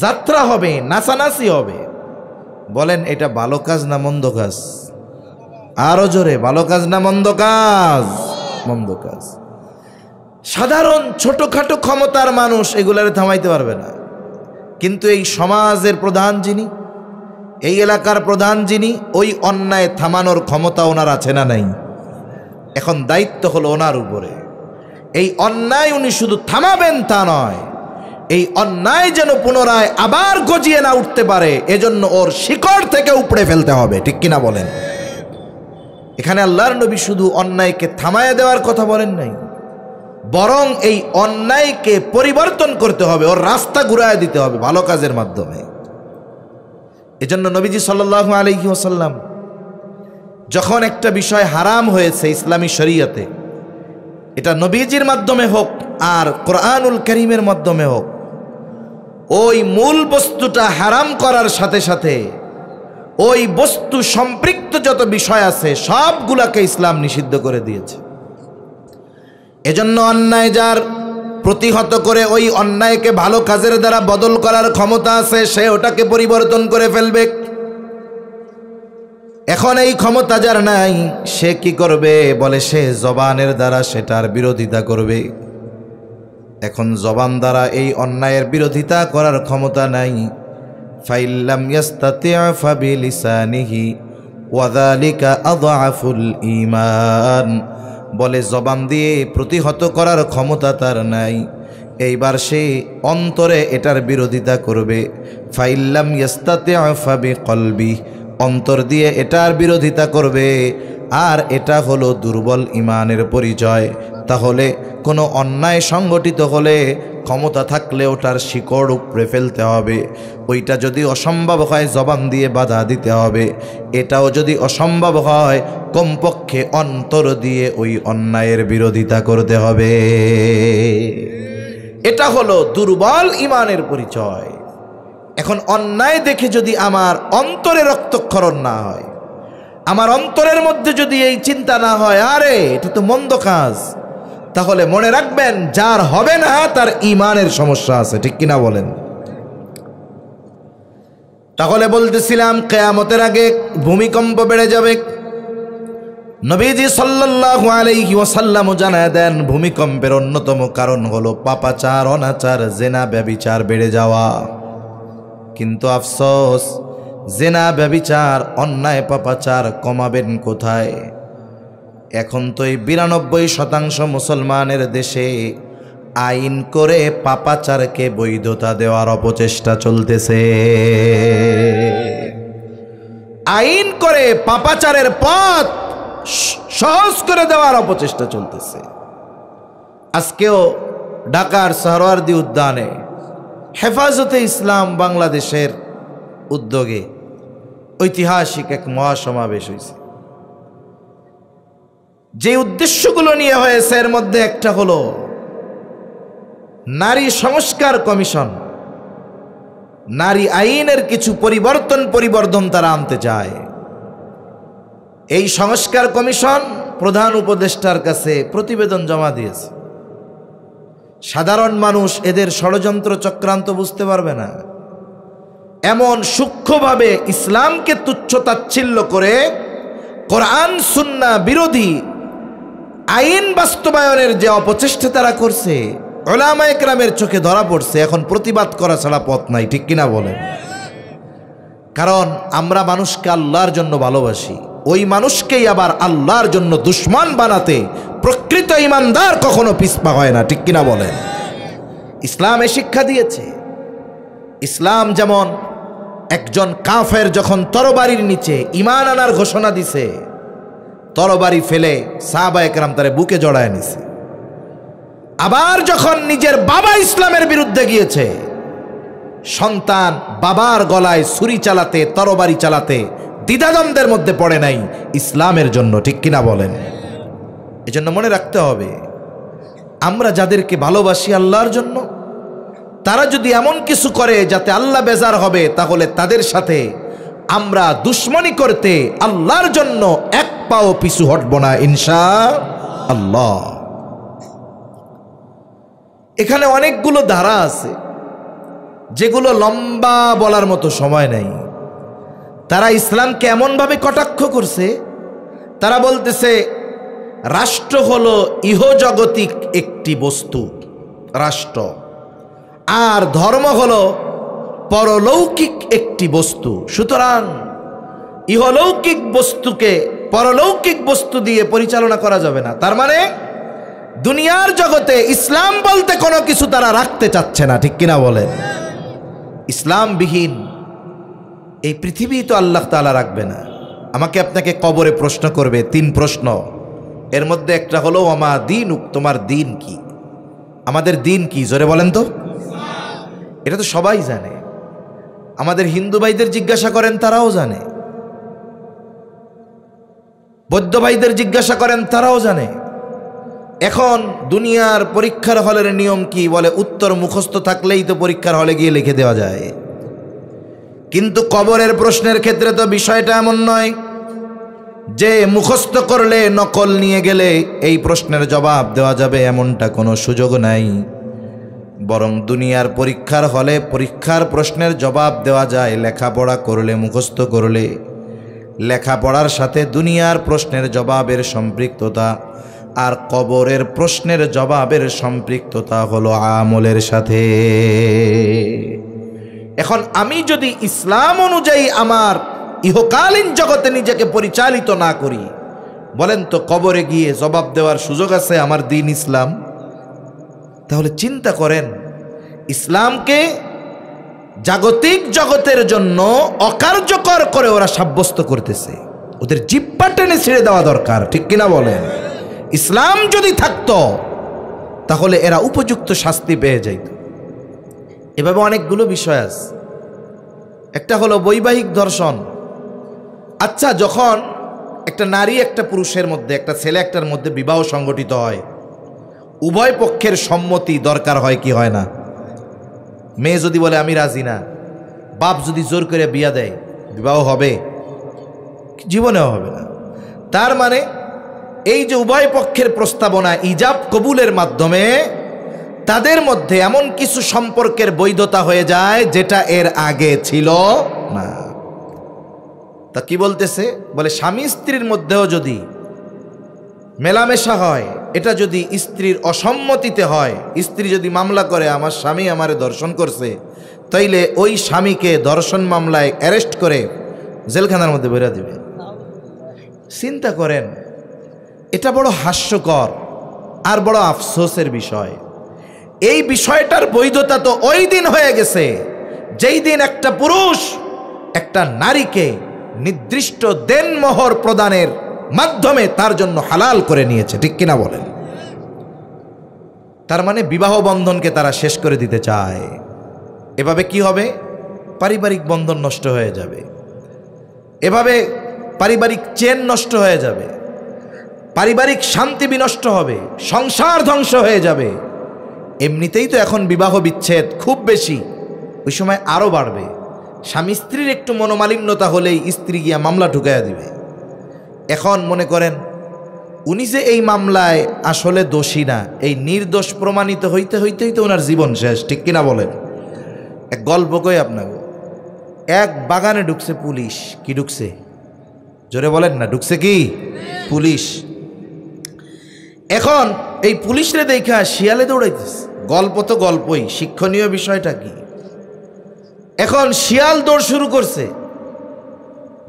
যাত্রা হবে, নাচানাচি হবে, বলেন এটা ভালো কাজ না মন্দ কাজ? আরো জোরে, ভালো কাজ না মন্দ কাজ? মন্দ কাজ। সাধারণ ছোটখাটো ক্ষমতার মানুষ এগুলারে থামাইতে পারবে না, কিন্তু এই সমাজের প্রধান যিনি, এই এলাকার প্রধান যিনি, ওই অন্যায় থামানোর ক্ষমতা ওনার আছে না নাই? এখন দায়িত্ব হলো ওনার উপরে। এই অন্যায় উনি শুধু থামাবেন তা নয়, এই অন্যায় যেন পুনরায় আবার গজিয়ে না উঠতে পারে, এজন্য ওর শিকড় থেকে উপড়ে ফেলতে হবে, ঠিক কিনা বলেন? এখানে আল্লাহর নবী শুধু অন্যায়কে থামায়া দেওয়ার কথা বলেন নাই, বরং এই অন্যায়কে পরিবর্তন করতে হবে, ওর রাস্তা ঘুরায় দিতে হবে ভালো কাজের মাধ্যমে। এজন্য নবীজি সাল্লাল্লাহু আলাইহি ওয়াসাল্লাম যখন একটা বিষয় হারাম হয়েছে ইসলামী শরীয়তে, এটা নবীজির মাধ্যমে হোক আর কোরআনুল কারীমের মাধ্যমে হোক, ওই মূল বস্তুটা হারাম করার সাথে সাথে ওই বস্তু সম্পৃক্ত যত বিষয় আছে সবগুলাকে ইসলাম নিষিদ্ধ করে দিয়েছে। এজন্য অন্যায় যার প্রতিহত করে ওই অন্যায়কে ভালো কাজের দ্বারা বদল করার ক্ষমতা আছে, সে ওটাকে পরিবর্তন করে ফেলবে। এখন এই ক্ষমতা যার নাই, সে কি করবে? বলে সে জবানের দ্বারা সেটার বিরোধিতা করবে। এখন জবান দ্বারা এই অন্যায়ের বিরোধিতা করার ক্ষমতা নাই। ফাইল্লাম ইয়াস্তাতি' ফাবিলিসানিহি ওয়াযালিকা আযআফুল ঈমান, বলে জবান দিয়ে প্রতিহত করার ক্ষমতা তার নাই, এইবার সে অন্তরে এটার বিরোধিতা করবে। ফাইল্লাম ইয়াস্তাতি' ফাবিকলবি, অন্তর দিয়ে এটার বিরোধিতা করবে, আর এটা হলো দুর্বল ঈমানের পরিচয়। তাহলে কোনো অন্যায় সংগঠিত হলে ক্ষমতা থাকলে ওটার শিকড় উপড়ে ফেলতে হবে। ওইটা যদি অসম্ভব হয় জবান দিয়ে বাধা দিতে হবে। এটাও যদি অসম্ভব হয় কমপক্ষে অন্তর দিয়ে ওই অন্যায়ের বিরোধিতা করতে হবে। এটা হলো দুর্বল ঈমানের পরিচয়। এখন অন্যায় দেখে যদি আমার অন্তরে রক্তক্ষরণ না হয়, আমার অন্তরের মধ্যে যদি এই চিন্তা না হয় আরে এটা তো মন্দ কাজ, তাহলে মনে রাখবেন যার হবে না তার ঈমানের সমস্যা আছে, ঠিক কিনা বলেন? তাহলে বলতেছিলাম কিয়ামতের আগে ভূমিকম্প বেড়ে যাবে। নবীজি সাল্লাল্লাহু আলাইহি ওয়াসাল্লাম জানায় দেন ভূমিকম্পের অন্যতম কারণ হলো পাপাচার, অনাচার, জেনা, ব্যভিচার বেড়ে যাওয়া। কিন্তু আফসোস, জেনা, ব্যভিচার, অন্যায়, পাপাচার কমাবেন কোথায়? এখন তো এই 92% মুসলমানের দেশে আইন করে পাপাচারকে বৈধতা দেওয়ার অপচেষ্টা চলতেছে। আইন করে পাপাচারের পথ সহজ করে দেওয়ার অপচেষ্টা চলতেছে। আজকেও ঢাকার সোহরাওয়ার্দী উদ্যানে হেফাজতে ইসলাম বাংলাদেশের উদ্যোগে ঐতিহাসিক এক মহাসমাবেশ হয়েছে। যে উদ্দেশ্যগুলো নিয়ে হয়েছে এর মধ্যে একটা হলো নারী সংস্কার কমিশন। নারী আইনের কিছু পরিবর্ধন তারা আনতে চায়। এই সংস্কার কমিশন প্রধান উপদেষ্টার কাছে প্রতিবেদন জমা দিয়েছে। সাধারণ মানুষ এদের ষড়যন্ত্র চক্রান্ত বুঝতে পারবে না। এমন সূক্ষ্মভাবে ইসলামকে তুচ্ছ-তাচ্ছিল্য করে কোরআন সুন্নাহ বিরোধী আইন বাস্তবায়নের যে অপচেষ্টা তারা করছে, উলামায়ে কেরামের চোখে ধরা পড়ছে। এখন প্রতিবাদ করা ছাড়া পথ নাই, ঠিক কিনা বলেন? কারণ আমরা মানুষকে আল্লাহর জন্য ভালোবাসি, ওই মানুষকেই আবার আল্লাহর জন্য দুশ্মন বানাতে প্রকৃত ঈমানদার কখনো পিছপা হয় না, ঠিক কিনা বলেন? ইসলাম এ শিক্ষা দিয়েছে। ইসলাম যেমন একজন কাফের যখন তরবারির নিচে ঈমান আনার ঘোষণা দিছে, তরবারি ফেলে সাহাবায়ে কেরাম তারে বুকে জড়ায় নিছে। আবার যখন নিজের বাবা ইসলামের বিরুদ্ধে গিয়েছে, সন্তান বাবার গলায় ছুরি চালাতে, তরবারি চালাতে দ্বিধাদ্বন্দ্বের মধ্যে পড়ে নাই ইসলামের জন্য, ঠিক কিনা বলেন? এজন্য মনে রাখতে হবে, আমরা যাদেরকে ভালোবাসি আল্লাহর জন্য, তারা যদি এমন কিছু করে যাতে আল্লাহ বেজার হবে, তাহলে তাদের সাথে আমরা দুশ্মনী করতে আল্লাহর জন্য এক পাও পিছু হটব না ইনশাআল্লাহ। এখানে অনেকগুলো ধারা আছে যেগুলো লম্বা বলার মতো সময় নেই। তারা ইসলামকে এমনভাবে কটাক্ষ করছে, তারা বলতেছে রাষ্ট্র হলো ইহজগতিক একটি বস্তু, রাষ্ট্র, আর ধর্ম হলো পরলৌকিক একটি বস্তু। সুতরাং ইহলৌকিক বস্তুকে পরলৌকিক বস্তু দিয়ে পরিচালনা করা যাবে না। তার মানে দুনিয়ার জগতে ইসলাম বলতে কোনো কিছু তারা রাখতে চাচ্ছে না, ঠিক কিনা বলেন? ইসলামবিহীন এই পৃথিবী তো আল্লাহ তাআলা রাখবে না। আমাকে আপনাকে কবরে প্রশ্ন করবে, 3 প্রশ্ন। এর মধ্যে একটা হলো ওমা দীনুক, তোমার দিন কি? আমাদের দিন কি জোরে বলেন তো? এটা তো সবাই জানে। আমাদের হিন্দু ভাইদের জিজ্ঞাসা করেন, তারাও জানে। বৌদ্ধ ভাইদের জিজ্ঞাসা করেন, তারাও জানে। এখন দুনিয়ার পরীক্ষার হলের নিয়ম কি? বলে উত্তর মুখস্থ থাকলেই তো পরীক্ষার হলে গিয়ে লিখে দেওয়া যায়। কিন্তু কবরের প্রশ্নের ক্ষেত্রে তো বিষয়টা এমন নয় যে মুখস্থ করলে, নকল নিয়ে গেলে এই প্রশ্নের জবাব দেওয়া যাবে, এমনটা কোনো সুযোগ নাই। বরং দুনিয়ার পরীক্ষার হলে পরীক্ষার প্রশ্নের জবাব দেওয়া যায় লেখাপড়া করলে, মুখস্থ করলে। লেখাপড়ার সাথে দুনিয়ার প্রশ্নের জবাবের সম্পৃক্ততা আর কবরের প্রশ্নের জবাবের সম্পৃক্ততা হলো আমলের সাথে। এখন আমি যদি ইসলাম অনুযায়ী আমার ইহকালীন জগতে নিজেকে পরিচালিত না করি, বলেন তো কবরে গিয়ে জবাব দেওয়ার সুযোগ আছে আমার দ্বীন ইসলাম? তাহলে চিন্তা করেন, ইসলামকে জাগতিক জগতের জন্য অকার্যকর করে ওরা সাব্যস্ত করতেছে। ওদের জিহ্বা টেনে ছেড়ে দেওয়া দরকার, ঠিক কিনা বলেন? ইসলাম যদি থাকতো তাহলে এরা উপযুক্ত শাস্তি পেয়ে যাইত। এভাবে অনেকগুলো বিষয় আছে। একটা হলো বৈবাহিক ধর্ষণ। আচ্ছা, যখন একটা নারী একটা পুরুষের মধ্যে, একটা ছেলে একটার মধ্যে বিবাহ সংগঠিত হয়, উভয় পক্ষের সম্মতি দরকার হয় কি হয় না? মেয়ে যদি বলে আমি রাজি না, বাপ যদি জোর করে বিয়া দেয়, বিবাহ হবে? জীবনেও হবে না। তার মানে এই যে উভয় পক্ষের প্রস্তাবনা, ইজাব কবুলের মাধ্যমে তাদের মধ্যে এমন কিছু সম্পর্কের বৈধতা হয়ে যায় যেটা এর আগে ছিল না। তা কি বলতেছে? বলে স্বামী স্ত্রীর মধ্যেও যদি মেলামেশা হয়, এটা যদি স্ত্রীর অসম্মতিতে হয়, স্ত্রী যদি মামলা করে আমার স্বামী আমারে ধর্ষণ করছে, তাইলে ওই স্বামীকে ধর্ষণ মামলায় অ্যারেস্ট করে জেলখানার মধ্যে বেরা দিবে। চিন্তা করেন, এটা বড় হাস্যকর আর বড় আফসোসের বিষয়। এই বিষয়টার বৈধতা তো ওই দিন হয়ে গেছে যেই দিন একটা পুরুষ একটা নারীকে নির্দিষ্ট দেনমোহর প্রদানের মাধ্যমে তার জন্য হালাল করে নিয়েছে, ঠিক কিনা বলেন? তার মানে বিবাহ বন্ধনকে তারা শেষ করে দিতে চায়। এভাবে কি হবে? পারিবারিক বন্ধন নষ্ট হয়ে যাবে, এভাবে পারিবারিক চেন নষ্ট হয়ে যাবে, পারিবারিক শান্তি বিনষ্ট হবে, সংসার ধ্বংস হয়ে যাবে। এমনিতেই তো এখন বিবাহ বিচ্ছেদ খুব বেশি, ওই সময় আরও বাড়বে। স্বামী স্ত্রীর একটু মনোমালিন্যতা হলেই স্ত্রী গিয়া মামলা ঢুকাইয়া দিবে। এখন মনে করেন উনি যে এই মামলায় আসলে দোষী না, এই নির্দোষ প্রমাণিত হইতে হইতেই তো ওনার জীবন শেষ, ঠিক কিনা বলেন? এক গল্প কই আপনাকে। এক বাগানে ঢুকছে পুলিশ। কি ঢুকছে? জোরে বলেন না, ঢুকছে কি? পুলিশ। এখন এই পুলিশরে দেখা শিয়ালে দৌড়াইতেছে। গল্প তো গল্পই, শিক্ষণীয় বিষয়টা কি? এখন শিয়াল দৌড় শুরু করছে,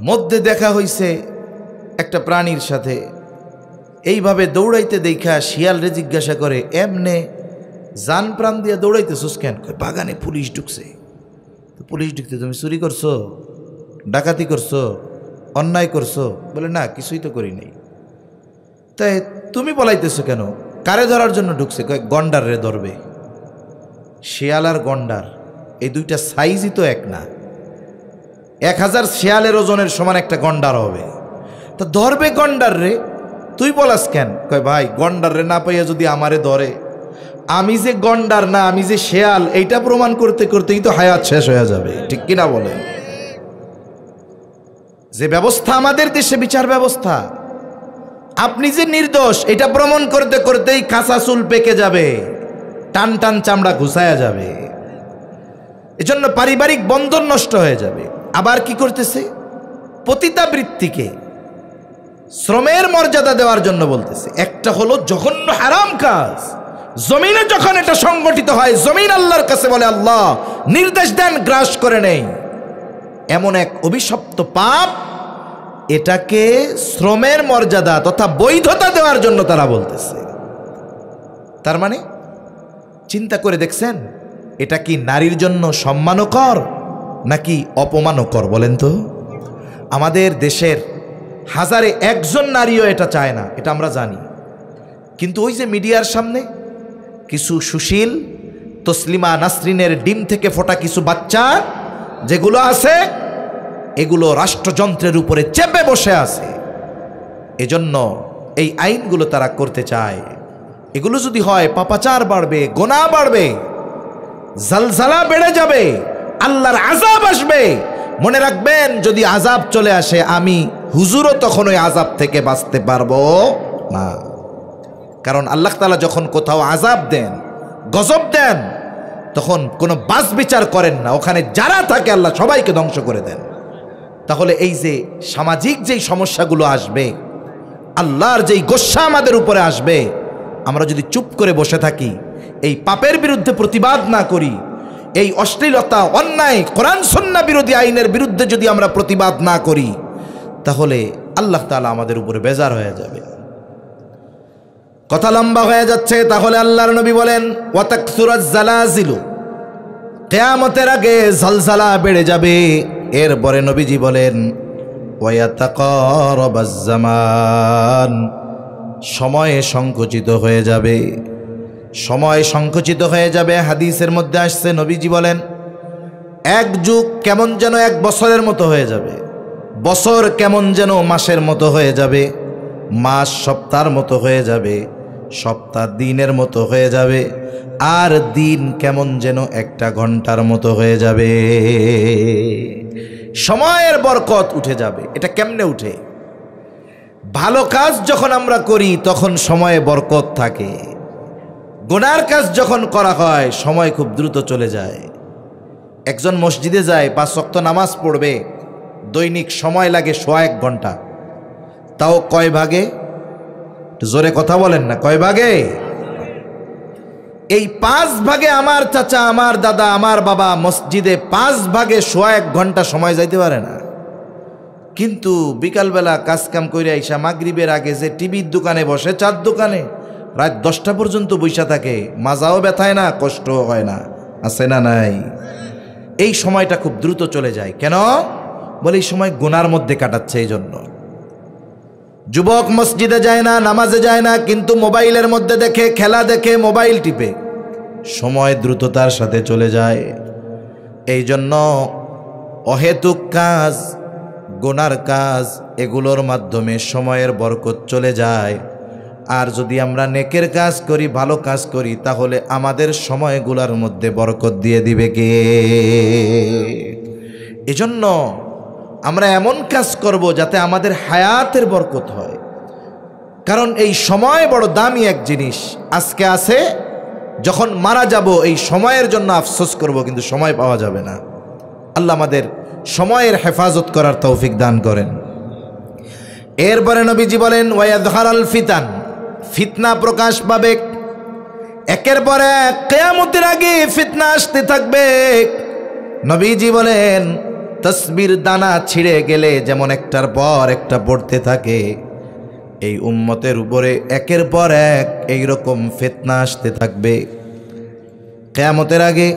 মধ্যে দেখা হইছে একটা প্রাণীর সাথে। এইভাবে দৌড়াইতে দেখা শিয়ালরে জিজ্ঞাসা করে, এমনে জান প্রাণ দিয়ে দৌড়াইতেছিস কেন? বাগানে পুলিশ ঢুকছে। তো পুলিশ ঢুকতে তুমি চুরি করছো, ডাকাতি করছো, অন্যায় করছো? বলে না, কিছুই তো করি নাই। তাই তুমি বলাইতেছো কেন? কারে ধরার জন্য ঢুকছে? গন্ডার রে ধরবে। শিয়াল আর গন্ডার এই দুইটা সাইজই তো এক না। 1000 শিয়ালের ওজনের সমান একটা গন্ডার হবে, তা ধরবে গন্ডার রে। তুই বলাস কেন? কয় ভাই, গন্ডার রে না পাইয়া যদি আমারে ধরে, আমি যে গন্ডার না, আমি যে শিয়াল, এইটা প্রমাণ করতে করতেই তো হায়াত শেষ হয়ে যাবে, ঠিক কিনা বলেন? যে ব্যবস্থা আমাদের দেশে, বিচার ব্যবস্থা, আপনি যে নির্দোষ এটা প্রমাণ করতে করতেই কাঁচা চুল পেকে যাবে, টান টান চামড়া ঘুষায়া যাবে। এজন্য পারিবারিক বন্ধন নষ্ট হয়ে যাবে। আবার কি করতেছে? পতিতাবৃত্তিকে শ্রমের মর্যাদা দেওয়ার জন্য বলতেছে। একটা হলো জঘন্য হারাম কাজ, জমিনে যখন এটা সংগঠিত হয়, জমিন আল্লাহর কাছে বলে আল্লাহ নির্দেশ দেন গ্রাস করে নেই, এমন এক অভিশপ্ত পাপ, এটাকে শ্রমের মর্যাদা তথা বৈধতা দেওয়ার জন্য তারা বলতেছে। তার মানে চিন্তা করে দেখছেন, এটা কি নারীর জন্য সম্মানকর নাকি অপমানকর বলেন তো? আমাদের দেশের 1000-এ 1জন নারীও এটা চায় না, এটা আমরা জানি। কিন্তু ওই যে মিডিয়ার সামনে কিছু সুশীল তসলিমা নাসরিনের ডিম থেকে ফোটা কিছু বাচ্চা যেগুলো আছে, এগুলো রাষ্ট্রযন্ত্রের উপরে চেপে বসে আছে। এজন্য এই আইনগুলো তারা করতে চায়। এগুলো যদি হয়, পাপাচার বাড়বে, গোনা বাড়বে, জালজালা বেড়ে যাবে, আল্লাহর আযাব আসবে। মনে রাখবেন, যদি আযাব চলে আসে, আমি হুজুরও তখন ওই আযাব থেকে বাঁচতে পারবো না। কারণ আল্লাহ তাআলা যখন কোথাও আযাব দেন, গজব দেন, তখন কোনো বাস বিচার করেন না, ওখানে যারা থাকে আল্লাহ সবাইকে ধ্বংস করে দেন। তাহলে এই যে সামাজিক যেই সমস্যাগুলো আসবে, আল্লাহর যেই গোস্বা আমাদের উপরে আসবে, আমরা যদি চুপ করে বসে থাকি, এই পাপের বিরুদ্ধে প্রতিবাদ না করি, এই অশ্লীলতা, অন্যায়, কোরআন সুন্নাহ বিরোধী আইনের বিরুদ্ধে যদি আমরা প্রতিবাদ না করি, তাহলে আল্লাহ তাআলা আমাদের উপরে বেজার হয়ে যাবে। কথা লম্বা হয়ে যাচ্ছে, তাহলে আল্লাহর নবী বলেন ওয়াতাকসুরাজ জালাজিলু, কিয়ামতের আগে জালজালা বেড়ে যাবে। এরপরে নবীজি বলেন ওয়ায়াতাকারাবাজ জামান, সময় সংকুচিত হয়ে যাবে, সময় সংকুচিত হয়ে যাবে। হাদিসের মধ্যে আসছে, নবীজি বলেন এক যুগ কেমন যেন এক বছরের মতো হয়ে যাবে, বছর কেমন যেন মাসের মতো হয়ে যাবে, মাস সপ্তাহের মতো হয়ে যাবে, সপ্তাহ দিনের মতো হয়ে যাবে, আর দিন কেমন যেন একটা ঘন্টার মতো হয়ে যাবে। সময়ের বরকত উঠে যাবে। এটা কেমনে উঠে? ভালো কাজ যখন আমরা করি তখন সময়ে বরকত থাকে, গুনার কাজ যখন করা হয় সময় খুব দ্রুত চলে যায়। একজন মসজিদে যায় 5 ওয়াক্ত নামাজ পড়বে, দৈনিক সময় লাগে 1.5 ঘন্টা। তাও কয় ভাগে? জোরে কথা বলেন না, কয় ভাগে? এই 5 ভাগে আমার চাচা, আমার দাদা, আমার বাবা মসজিদে 5 ভাগে 1.5 ঘন্টা সময় যাইতে পারে না। কিন্তু বিকালবেলা কাজকাম করে আইসা মাগরিবের আগে যে টিভির দোকানে বসে, চার দোকানে রাত 10টা পর্যন্ত বইসা থাকে, মাজাও ব্যথায় না, কষ্টও হয় না, আছে না নাই? এই সময়টা খুব দ্রুত চলে যায়। কেন? বলে এই সময় গুনার মধ্যে কাটাচ্ছে। এই জন্য যুবক মসজিদে যায় না, নামাজে যায় না, কিন্তু মোবাইলের মধ্যে দেখে, খেলা দেখে, মোবাইল টিপে, সময় দ্রুততার সাথে চলে যায়। এই জন্য অহেতুক কাজ, গুনার কাজ, এগুলোর মাধ্যমে সময়ের বরকত চলে যায়। আর যদি আমরা নেকের কাজ করি, ভালো কাজ করি, তাহলে আমাদের সময়গুলোর মধ্যে বরকত দিয়ে দিবে কে? এজন্য আমরা এমন কাজ করব যাতে আমাদের হায়াতের বরকত হয়। কারণ এই সময় বড় দামি এক জিনিস। আজকে আছে, যখন মারা যাব এই সময়ের জন্য আফসোস করব, কিন্তু সময় পাওয়া যাবে না। আল্লাহ আমাদের সময়ের হেফাজত করার তৌফিক দান করেন। এরপরে নবীজি বলেন ওয়ায়াযহারাল ফিতান, ফিতনা প্রকাশ পাবে। একের পর এক কিয়ামতের আগে ফিতনা আসতে থাকবে। নবীজি বলেন তসবির দানা ছিঁড়ে গেলে যেমন একটার পর একটা পড়তে থাকে, এই উম্মতের উপরে একের পর এক এইরকম ফিতনা আসতে থাকবে। কিয়ামতের আগে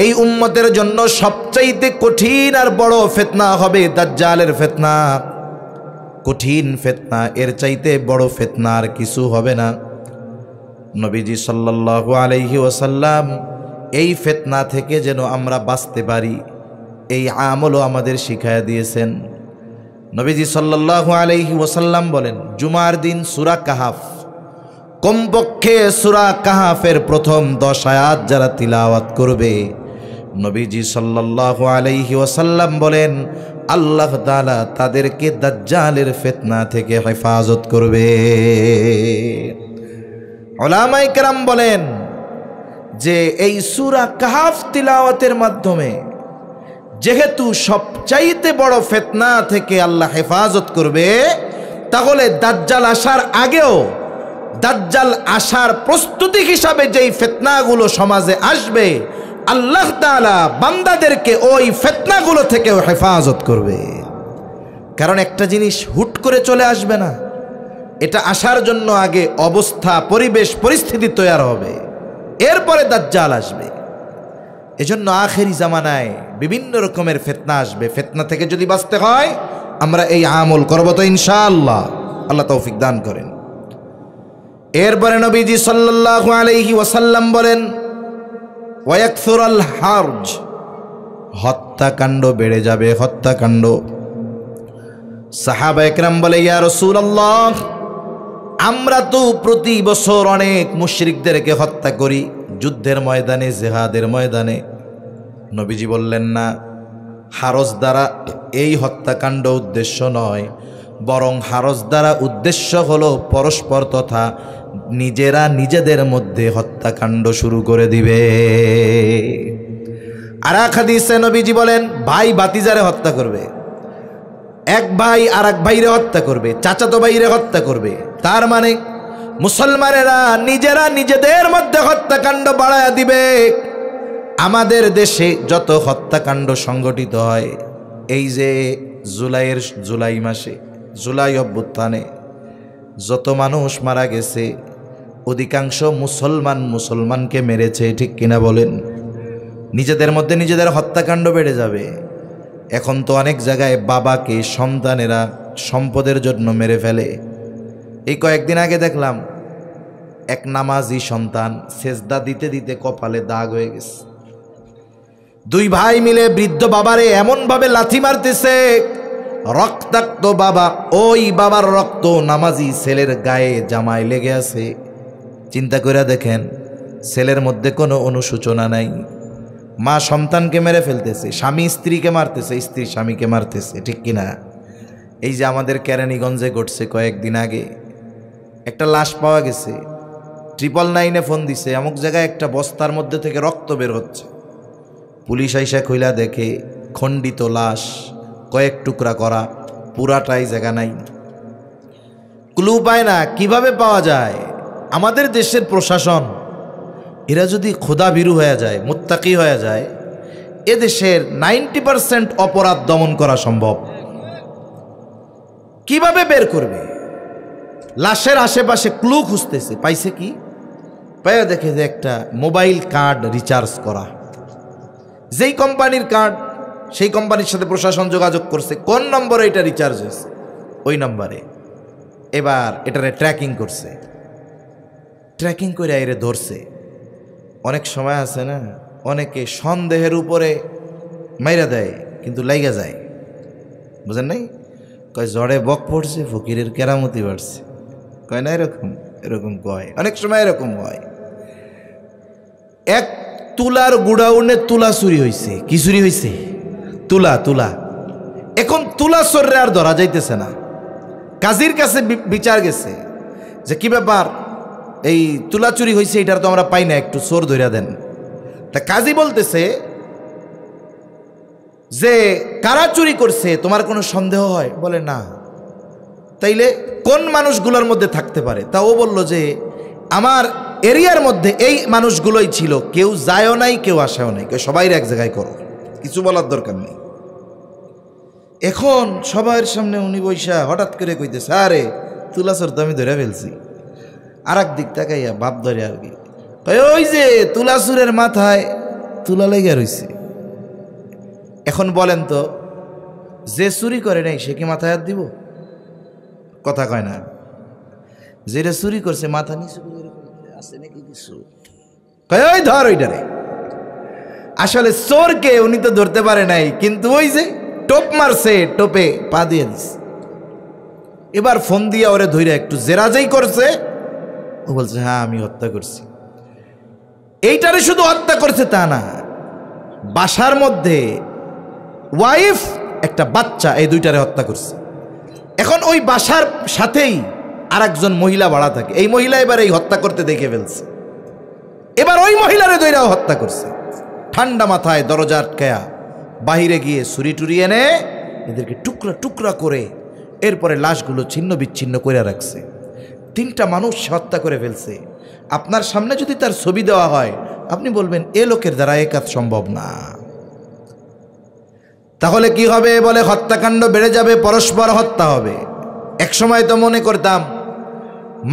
এই উম্মতের জন্য সবচাইতে কঠিন আর বড় ফিতনা হবে দাজ্জালের ফিতনা। কঠিন ফিতনা, এর চাইতে বড় ফিতনা আর কিছু হবে না। নবীজি সাল্লাল্লাহু আলাইহি ওয়াসাল্লাম এই ফিতনা থেকে যেন আমরা বাঁচতে পারি, এই আমলও আমাদের শিখায়া দিয়েছেন। নবীজি সাল্লাল্লাহু আলাইহি ওয়াসাল্লাম বলেন জুমার দিন সূরা কাহাফ, কমপক্ষে সূরা কাহাফের প্রথম 10 আয়াত যারা তিলাওয়াত করবে, নবীজি সাল্লাল্লাহু আলাইহি ওয়াসাল্লাম বলেন আল্লাহ তাআলা তাদেরকে দাজ্জালের ফিতনা থেকে হেফাজত করবে। উলামায়ে কেরাম বলেন যে এই সূরা কাহাফ তিলাওয়াতের মাধ্যমে যেহেতু সবচাইতে বড় ফিতনা থেকে আল্লাহ হেফাজত করবে, তাহলে দাজ্জাল আসার আগেও, দাজ্জাল আসার প্রস্তুতি হিসাবে যেই ফিতনাগুলো সমাজে আসবে, আল্লাহ তাআলা বান্দাদেরকে ওই ফিতনাগুলো থেকেও হেফাজত করবে। কারণ একটা জিনিস হুট করে চলে আসবে না, এটা আসার জন্য আগে অবস্থা, পরিবেশ, পরিস্থিতি তৈরি হবে, এরপরে দাজ্জাল আসবে। এজন্য আখেরি জামানায় বিভিন্ন রকমের ফিতনা আসবে। ফিতনা থেকে যদি বাঁচতে হয় আমরা এই আমল করব তো ইনশাআল্লাহ। আল্লাহ তৌফিক দান করেন। এরপরে নবীজি সাল্লাল্লাহু আলাইহি ওয়াসাল্লাম বলেন ওয়ায়াকসুরাল হারজ, হত্যাকাণ্ড বেড়ে যাবে, হত্যাকাণ্ড। সাহাবায়ে কেরাম বলে ইয়া রাসূলুল্লাহ, আমরা তো প্রতি বছর অনেক মুশরিকদেরকে হত্যা করি যুদ্ধের ময়দানে, জিহাদের ময়দানে। নবীজি বললেন না, হারজ দ্বারা এই হত্যাকাণ্ড উদ্দেশ্য নয়, বরং হারজ দ্বারা উদ্দেশ্য হলো পরস্পর তথা নিজেরা নিজেদের মধ্যে হত্যাকাণ্ড শুরু করে দিবে। আর এক হাদিসে নবীজি বলেন ভাই ভাতিজারে হত্যা করবে, এক ভাই আর এক ভাইরে হত্যা করবে, চাচাতো ভাইরে হত্যা করবে। তার মানে মুসলমানেরা নিজেরা নিজেদের মধ্যে হত্যাকাণ্ড বাড়ায়া দিবে। আমাদের দেশে যত হত্যাকাণ্ড সংগঠিত হয়, এই যে জুলাই মাসে, জুলাই অভ্যুত্থানে যত মানুষ মারা গেছে, অধিকাংশ মুসলমানকে মেরেছে, ঠিক কিনা বলেন? নিজেদের মধ্যে নিজেদের হত্যাকাণ্ড বেড়ে যাবে। এখন তো অনেক জায়গায় বাবাকে সন্তানেরা সম্পদের জন্য মেরে ফেলে। এই কয়েকদিন আগে দেখলাম এক নামাজি সন্তান সেজদা দিতে দিতে কপালে দাগ হয়ে গেছে। দুই ভাই মিলে বৃদ্ধ বাবারে এমনভাবে লাথি মারতেছে, রক্তাক্ত বাবা, ওই বাবার রক্ত নামাজি ছেলের গায়ে জামায় লেগে আছে। চিন্তা করে দেখেন, ছেলের মধ্যে কোনো অনুশোচনা নাই। মা সন্তানকে মেরে ফেলতেছে, স্বামী স্ত্রীকে মারতেছে, স্ত্রী স্বামীকে মারতেছে, ঠিক কিনা? এই যে আমাদের কেরানীগঞ্জে ঘটছে কয়েকদিন আগে, একটা লাশ পাওয়া গেছে। 999 ফোন দিছে, এমক জায়গায় একটা বস্তার মধ্যে থেকে রক্ত বের হচ্ছে। পুলিশ আইসা কইলা দেখে খণ্ডিত লাশ, কয়েক টুকরা করা, পুরাটাই জায়গা নাই। ক্লু পায় না, কিভাবে পাওয়া যায়? আমাদের দেশের প্রশাসন এরা যদি খোদা ভীরু হয়ে যায়, মুত্তাকি হয়ে যায়, এদেশের 90% অপরাধ দমন করা সম্ভব। কিভাবে বের করবে? লাশের আশেপাশে ক্লু খুঁজতেছে, পাইছে কি? পাইয়া দেখে যে একটা মোবাইল কার্ড রিচার্জ করা, যেই কোম্পানির কার্ড, সেই কোম্পানির সাথে প্রশাসন যোগাযোগ করছে, কোন নম্বরে এটা রিচার্জ হয়েছে ওই নম্বরে। এবার এটারে ট্র্যাকিং করছে, ট্র্যাকিং করে এরে ধরছে। অনেক সময় আছে না, অনেকে সন্দেহের উপরে মাইরা দেয় কিন্তু লাইগা যায়, বুঝেন নাই? কয় জড়ে বক পড়ছে, ফকিরের কেরামতি বাড়ছে, কয় না এরকম কয়। অনেক সময় এরকম হয়। এক তুলার গুড়াউনে তুলা চুরি হয়েছে। কি চুরি হয়েছে? তুলা। এখন তুলা চোররে আর ধরা যাইতেছে না। কাজীর কাছে বিচার গেছে যে কি ব্যাপার, এই তুলা চুরি হয়েছে, এটার তো আমরা পাই না, একটু চোর ধইরা দেন। তা কাজী বলতেছে যে কারা চুরি করছে তোমার কোনো সন্দেহ হয়? বলে না। তাইলে কোন মানুষগুলোর মধ্যে থাকতে পারে? তা ও বলল যে আমার এরিয়ার মধ্যে এই মানুষগুলোই ছিল, কেউ যায়ও নাই, কেউ আসেও নাই, কেউ সবাই এক জায়গায় করো, কিছু বলার দরকার নেই। এখন সবার সামনে উনি বৈশা হঠাৎ করে কইতেছে, আরে তুলা চোর তো আমি ধরে ফেলছি। আর এক দিক তাকাইয়া বাপ ধরে আর কি, ওই যে তুলা চোরের মাথায় তুলা লেগে রয়েছে। এখন বলেন তো, যে চুরি করে নাই সে কি মাথায় হাত দিব? কথা কয় না। যেটা চুরি করছে মাথা নিচু আছে নাকি কিছু, ওই ধর ওইটারে। আসলে চোরকে উনি তো ধরতে পারে নাই, কিন্তু ওই যে টোপ মারছে, টোপে পা দিয়ে দিচ্ছে। এবার ফোন দিয়া ওরে ধইরা একটু জেরাজেই করছে। ও বলছে হ্যাঁ আমি হত্যা করছি। এইটারে শুধু হত্যা করছে তা না, বাসার মধ্যে ওয়াইফ একটা বাচ্চা, এই দুইটারে হত্যা করছে। এখন ওই বাসার সাথেই আর একজন মহিলা ভাড়া থাকে, এই মহিলা এবার এই হত্যা করতে দেখে ফেলছে। এবার ওই মহিলারে দইরাও হত্যা করছে। ঠান্ডা মাথায় দরজা আটকায়া বাহিরে গিয়ে ছুরি টুরি এনে এদেরকে টুকরা টুকরা করে এরপরে লাশগুলো ছিন্ন বিচ্ছিন্ন করে রাখছে। 3টা মানুষ হত্যা করে ফেলছে। আপনার সামনে যদি তার ছবি দেওয়া হয়, আপনি বলবেন এ লোকের দ্বারা এ কাজ সম্ভব না। তাহলে কি হবে? বলে হত্যাকাণ্ড বেড়ে যাবে, পরস্পর হত্যা হবে। এক সময় তো মনে করতাম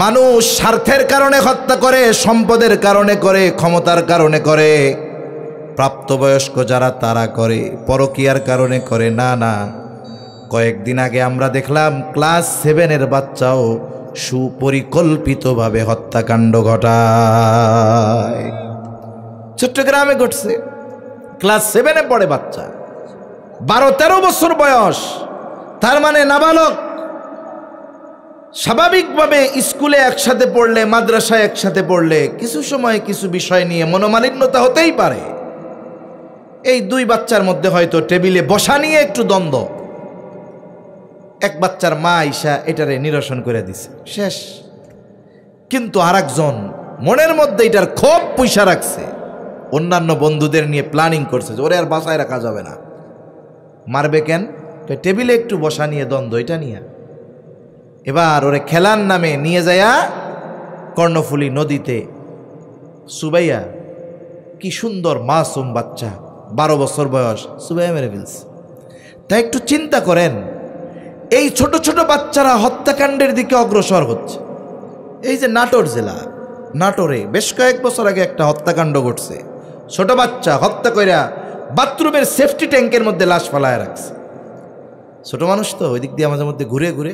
মানুষ স্বার্থের কারণে হত্যা করে, সম্পদের কারণে করে, ক্ষমতার কারণে করে, প্রাপ্তবয়স্ক যারা তারা করে, পরকীয়ার কারণে করে। না না, কয়েকদিন আগে আমরা দেখলাম ক্লাস 7-এর বাচ্চাও সুপরিকল্পিতভাবে হত্যাকাণ্ড ঘটায়। চট্টগ্রামে ঘটছে। ক্লাস 7-এ পড়ে বাচ্চা, 12-13 বছর বয়স, তার মানে নাবালক। স্বাভাবিকভাবে স্কুলে একসাথে পড়লে, মাদ্রাসায় একসাথে পড়লে কিছু সময় কিছু বিষয় নিয়ে মনোমালিন্যতা হতেই পারে। এই 2 বাচ্চার মধ্যে হয়তো টেবিলে বসা নিয়ে একটু দ্বন্দ্ব। এক বাচ্চার মা আইসা এটারে নিরসন করে দিছে, শেষ। কিন্তু আরেকজন মনের মধ্যে এটার ক্ষোভ পয়সা রাখছে, অন্যান্য বন্ধুদের নিয়ে প্ল্যানিং করছে যে ওরে আর বাসায় রাখা যাবে না। মারবে কেন? টেবিলে একটু বসা নিয়ে দ্বন্দ্ব, এটা নিয়ে। এবার ওরে খেলার নামে নিয়ে যায়া কর্ণফুলী নদীতে সুবাইয়া কি সুন্দর মাসুম বাচ্চা, 12 বছর বয়স, চুবাইয়া মেরে ফেলছে। তাই একটু চিন্তা করেন, এই ছোট ছোট বাচ্চারা হত্যাকাণ্ডের দিকে অগ্রসর হচ্ছে। এই যে নাটোর জেলা, নাটোরে বেশ কয়েক বছর আগে একটা হত্যাকাণ্ড ঘটছে। ছোট বাচ্চা হত্যা কইরা বাথরুমের সেফটি ট্যাঙ্কের মধ্যে লাশ ফালায় রাখছে। ছোট মানুষ তো ওই দিক দিয়ে আমাদের মধ্যে ঘুরে ঘুরে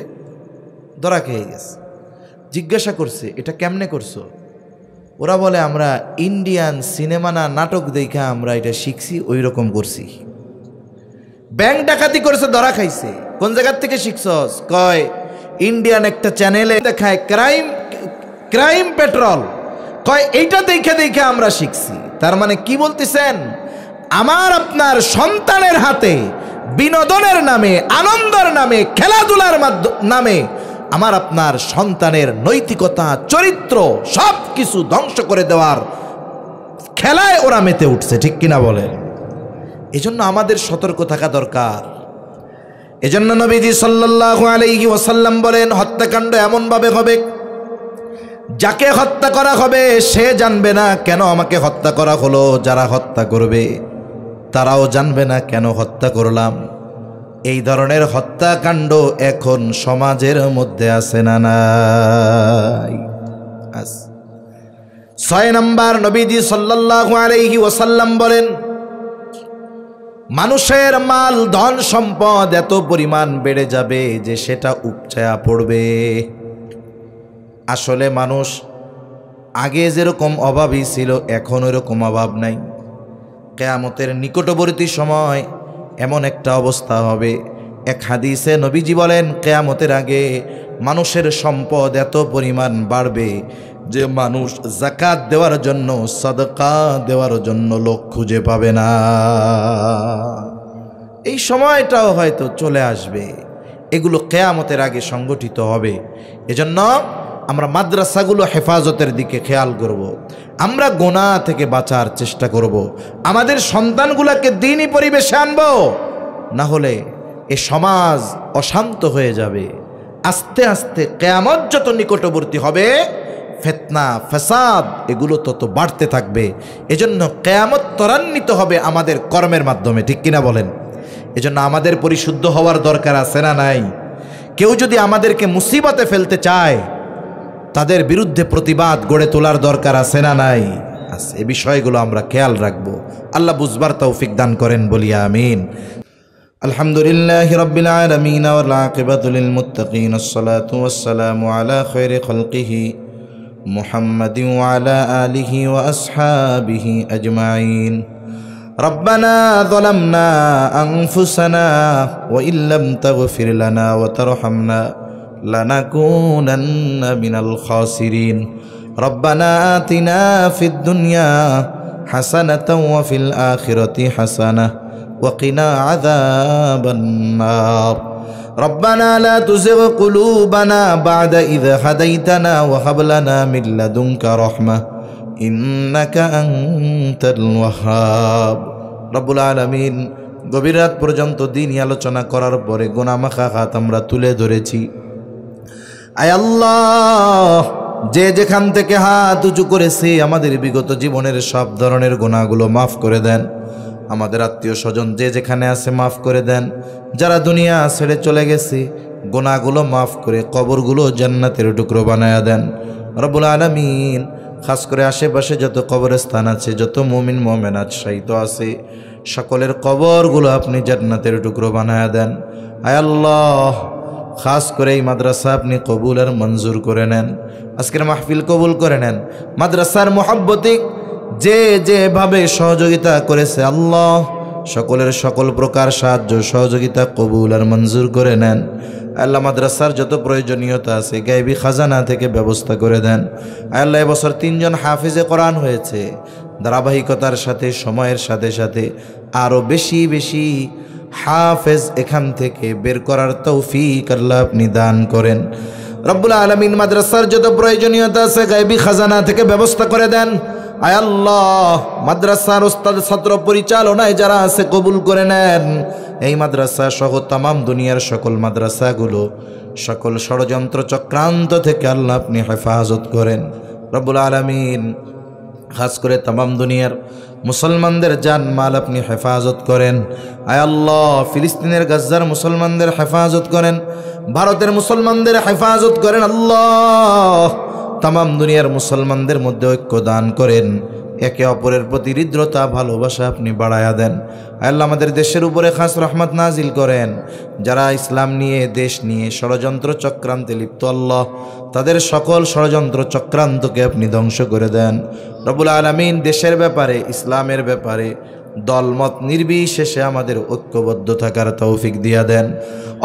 ধরা খেয়ে গেছে। জিজ্ঞাসা করছে, এটা কেমনে করছো? ওরা বলে, আমরা ইন্ডিয়ান সিনেমা না নাটক দেখা আমরা এটা শিখছি, ওই রকম করছি। ব্যাংক ডাকাতি করেছে, ধরা খাইছে। কোন জায়গার থেকে শিখছস? কয় ইন্ডিয়ান একটা চ্যানেলে দেখায় ক্রাইম পেট্রোল। কয় এইটা দেখে দেখে আমরা শিখছি। তার মানে কি বলতেছেন? আমার আপনার সন্তানের হাতে বিনোদনের নামে, আনন্দের নামে, খেলাধুলার নামে আমার আপনার সন্তানের নৈতিকতা, চরিত্র সব কিছু ধ্বংস করে দেওয়ার খেলায় ওরা মেতে উঠছে, ঠিক কিনা বলেন? এজন্য আমাদের সতর্ক থাকা দরকার। এজন্য নবীজি সাল্লাল্লাহু আলাইহি ওয়াসাল্লাম বলেন, হত্যাকাণ্ড এমনভাবে হবে, যাকে হত্যা করা হবে সে জানবে না কেন আমাকে হত্যা করা হলো, যারা হত্যা করবে তারাও জানবে না কেন হত্যা করলাম। এই ধরনের হত্যাকাণ্ড এখন সমাজের মধ্যে আছে না নাই? 6 নম্বর, নবীজি সাল্লাল্লাহু আলাইহি ওয়াসাল্লাম বলেন, মানুষের মাল ধন সম্পদ এত পরিমাণ বেড়ে যাবে যে সেটা উপচায়া পড়বে। আসলে মানুষ আগে যেরকম অভাবী ছিল এখন ওইরকম অভাব নাই। কিয়ামতের নিকটবর্তী সময় এমন একটা অবস্থা হবে, এক হাদিসে নবীজি বলেন, কিয়ামতের আগে মানুষের সম্পদ এত পরিমাণ বাড়বে যে মানুষ যাকাত দেওয়ার জন্য, সাদকা দেওয়ার জন্য লোক খুঁজে পাবে না। এই সময়টাও হয়তো চলে আসবে। এগুলো কিয়ামতের আগে সংগঠিত হবে। এজন্য আমরা মাদ্রাসাগুলো হেফাজতের দিকে খেয়াল করব। আমরা গুনাহ থেকে বাঁচার চেষ্টা করব। আমাদের সন্তানগুলোকে দ্বীনি পরিবেশে আনব, না হলে এ সমাজ অশান্ত হয়ে যাবে। আস্তে আস্তে কিয়ামত যত নিকটবর্তী হবে, ফিতনা ফাসাদ এগুলো তত বাড়তে থাকবে। এজন্য কিয়ামত ত্বরান্বিত হবে আমাদের কর্মের মাধ্যমে, ঠিক কিনা বলেন? এজন্য আমাদের পরিশুদ্ধ হওয়ার দরকার আছে না নাই? কেউ যদি আমাদেরকে মুসিবতে ফেলতে চায়, তাদের বিরুদ্ধে প্রতিবাদ গড়ে তোলার দরকার আছে না নাই? আছে। এই বিষয়গুলো আমরা খেয়াল রাখবো। আল্লাহ বুঝবার তৌফিক দান করেন, বলি আমিন। আলহামদুলিল্লাহি রাব্বিল আলামিন ওয়াল আকিবাতু লিল মুত্তাকিন, আসসালাতু ওয়াসসালামু আলা খায়রি খালকিহি মুহাম্মাদিন ওয়া আলা আলিহি ওয়া আসহাবিহি আজমাইন। রব্বানা যালামনা আনফুসানা ওয়া ইল্লাম তাগফির লানা ওয়া তারহামনা লানাকুনান্না মিনাল খাসিরিন। রব্বানা আতিনা ফিদ দুনিয়া হাসানাতাও ওয়া ফিল আখিরাতি হাসানাহ ওয়া কিনা আযাবান নার। রব্বানা লা তুযিগ কুলুবানা বা'দা ইয হাদাইতানা ওয়া হাব লানা মিন লাদুনকা রাহমাহ ইন্নাকা আনতাল ওয়াহ্হাব। রব্বুল আলামিন, গভীর রাত পর্যন্ত দিনই আলোচনা করার পরে গুনাহমাখা হাত আমরা তুলে ধরেছি। আয় আল্লাহ, যে যেখান থেকে হাত উঁচু করেছে আমাদের বিগত জীবনের সব ধরনের গুনাহগুলো মাফ করে দেন। আমাদের আত্মীয় স্বজন যে যেখানে আছে মাফ করে দেন। যারা দুনিয়া ছেড়ে চলে গেছে, গুনাহগুলো মাফ করে কবরগুলো জান্নাতের টুকরো বানায়া দেন রব্বুল আলামিন। খাস করে আশেপাশে যত কবরস্থান আছে, যত মুমিন মুমিনাত শায়িত আছে, সকলের কবরগুলো আপনি জান্নাতের টুকরো বানায়া দেন। আয় আল্লাহ, খাস করে এই মাদ্রাসা আপনি কবুল আর মঞ্জুর করে নেন। আজকের মাহফিল কবুল করে নেন। মাদ্রাসার মোহাব্বতে যে যেভাবে সহযোগিতা করেছে, আল্লাহ সকলের সকল প্রকার সাহায্য সহযোগিতা কবুল আর মঞ্জুর করে নেন। আল্লাহ মাদ্রাসার যত প্রয়োজনীয়তা আছে গায়বী খাজানা থেকে ব্যবস্থা করে দেন। আল্লাহ এবছর 3 জন হাফিজে কোরআন হয়েছে। ধারাবাহিকতার সাথে সময়ের সাথে সাথে আরও বেশি বেশি হাফেজ এখান থেকে বের করার তৌফিক আল্লাহ আপনি দান করেন রব্বুল আলামিন। মাদ্রাসার যত প্রয়োজনীয়তা আছে গায়বী খাজানা থেকে ব্যবস্থা করে দেন। আয় আল্লাহ, মাদ্রাসার ওস্তাদ ছাত্র পরিচালনায় যারা আছে কবুল করে নেন। এই মাদ্রাসা সহ তামাম দুনিয়ার সকল মাদ্রাসাগুলো সকল ষড়যন্ত্র চক্রান্ত থেকে আল্লাহ আপনি হেফাজত করেন রব্বুল আলামিন। খাস করে তামাম দুনিয়ার মুসলমানদের জানমাল আপনি হেফাজত করেন। আয় আল্লাহ, ফিলিস্তিনের গাজ্জার মুসলমানদের হেফাজত করেন, ভারতের মুসলমানদের হেফাজত করেন। আল্লাহ, তামাম দুনিয়ার মুসলমানদের মধ্যে ঐক্য দান করেন, একে অপরের প্রতি হৃদ্রতা ভালোবাসা আপনি বাড়ায়া দেন। আল্লাহ, আমাদের দেশের উপরে খাস রহমত নাজিল করেন। যারা ইসলাম নিয়ে, দেশ নিয়ে ষড়যন্ত্র চক্রান্তে লিপ্ত, আল্লাহ তাদের সকল ষড়যন্ত্র চক্রান্তকে আপনি ধ্বংস করে দেন। রব্বুল আলামিন, দেশের ব্যাপারে, ইসলামের ব্যাপারে দলমত নির্বিশেষে আমাদের ঐক্যবদ্ধ থাকার তৌফিক দিয়া দেন।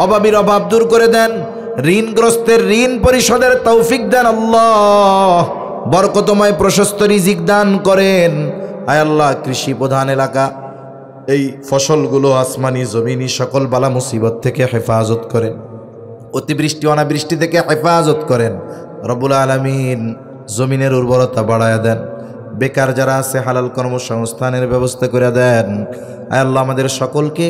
অভাবীর অভাব দূর করে দেন, ঋণগ্রস্তের ঋণ পরিশোধের তৌফিক দেন। আল্লাহ, বরকতময় প্রশস্ত রিজিক দান করেন। আয় আল্লাহ, কৃষি প্রধান এলাকা, এই ফসলগুলো আসমানি জমিনি সকল বালা মুসিবত থেকে হেফাজত করেন, অতিবৃষ্টি অনাবৃষ্টি থেকে হেফাজত করেন। রব্বুল আলামিন, জমিনের উর্বরতা বাড়ায়া দেন, বেকার যারা আছে হালাল কর্মসংস্থানের ব্যবস্থা করে দেন। আয় আল্লাহ, আমাদের সকলকে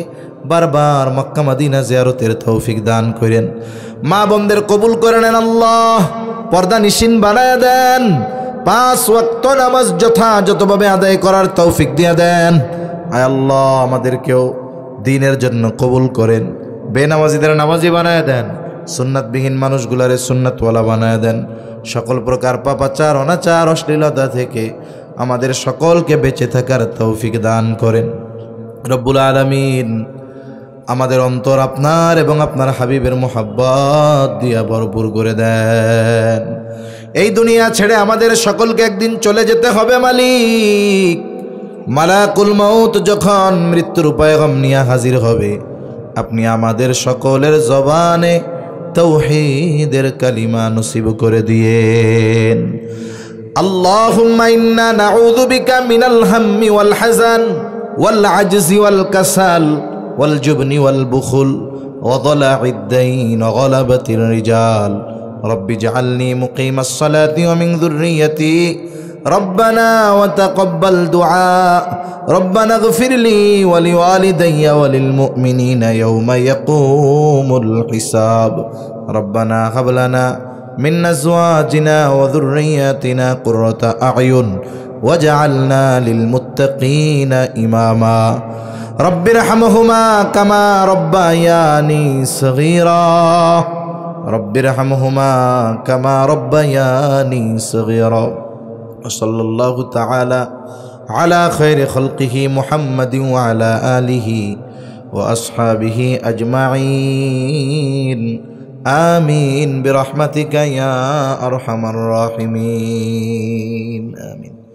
বারবার মক্কা মদিনা জিয়ারতের তৌফিক দান করেন। মা বোনদের কবুল করে নেন আল্লাহ, পর্দা নিশিন বানায় দেন, 5 ওয়াক্ত নামাজ যথাযথভাবে আদায় করার তৌফিক দিয়ে দেন। আয় আল্লাহ, আমাদেরকেও দ্বীনের জন্য কবুল করেন, বেনামাজিদের নামাজি বানায় দেন, সুন্নাতবিহীন মানুষগুলারে সুন্নাতওয়ালা বানায় দেন। সকল প্রকার পাপাচার, অনাচার, অশ্লীলতা থেকে আমাদের সকলকে বেঁচে থাকার তৌফিক দান করেন। রব্বুল আলামিন, আমাদের অন্তর আপনার এবং আপনার হাবিবের মোহাব্বত দিয়া ভরপুর করে দেন। এই দুনিয়া ছেড়ে আমাদের সকলকে একদিন চলে যেতে হবে মালিক। মালাকুল মউত যখন মৃত্যুর পয়গাম নিয়ে হাজির হবে, আপনি আমাদের সকলের জবানে তাওহীদের কালিমা নসিব করে দিয়েন। আল্লাহুম্মা ইন্না নাউযু বিকা মিনাল হাম্মি ওয়াল হাযান ওয়াল আজজি ওয়াল কাসাল ওয়াল জুবনি ওয়াল বুখল ওয়া দালা'id দাইন ওয়া গলাবাতির রিজাল। রব্বি ইজআলনি মুকিমাস সালাতি ওয়া মিন যুররিয়্যতি রব্বানা ওয়া তাকাব্বাল দুআ। রব্বানা ইগফির লি ওয়া লিওয়ালিদাইয়া ওয়া লিল মুমিনিনা ইয়াওমা ইয়াকুমুল হিসাব। রব্বানা হাব লানা মিন আজওয়াজিনা ওয়া যুররিয়্যাতিনা কুররাতা আ'য়ুন ওয়াজআলনা লিল মুত্তাকিনা ইমামা। রব্বিরহামহুমা কামা রব্বায়ানি সগীরা। রব্বিরহামহুমা কামা রব্বায়ানি সগীরা। সাল্লাল্লাহু তাআলা আলা খায়রি খালকিহি মুহাম্মাদিন ওয়া আলা আলিহি ওয়া আসহাবিহি আজমাইন। আমিন বিরহমাতিকা ইয়া আরহামার রাহিমিন। আমিন।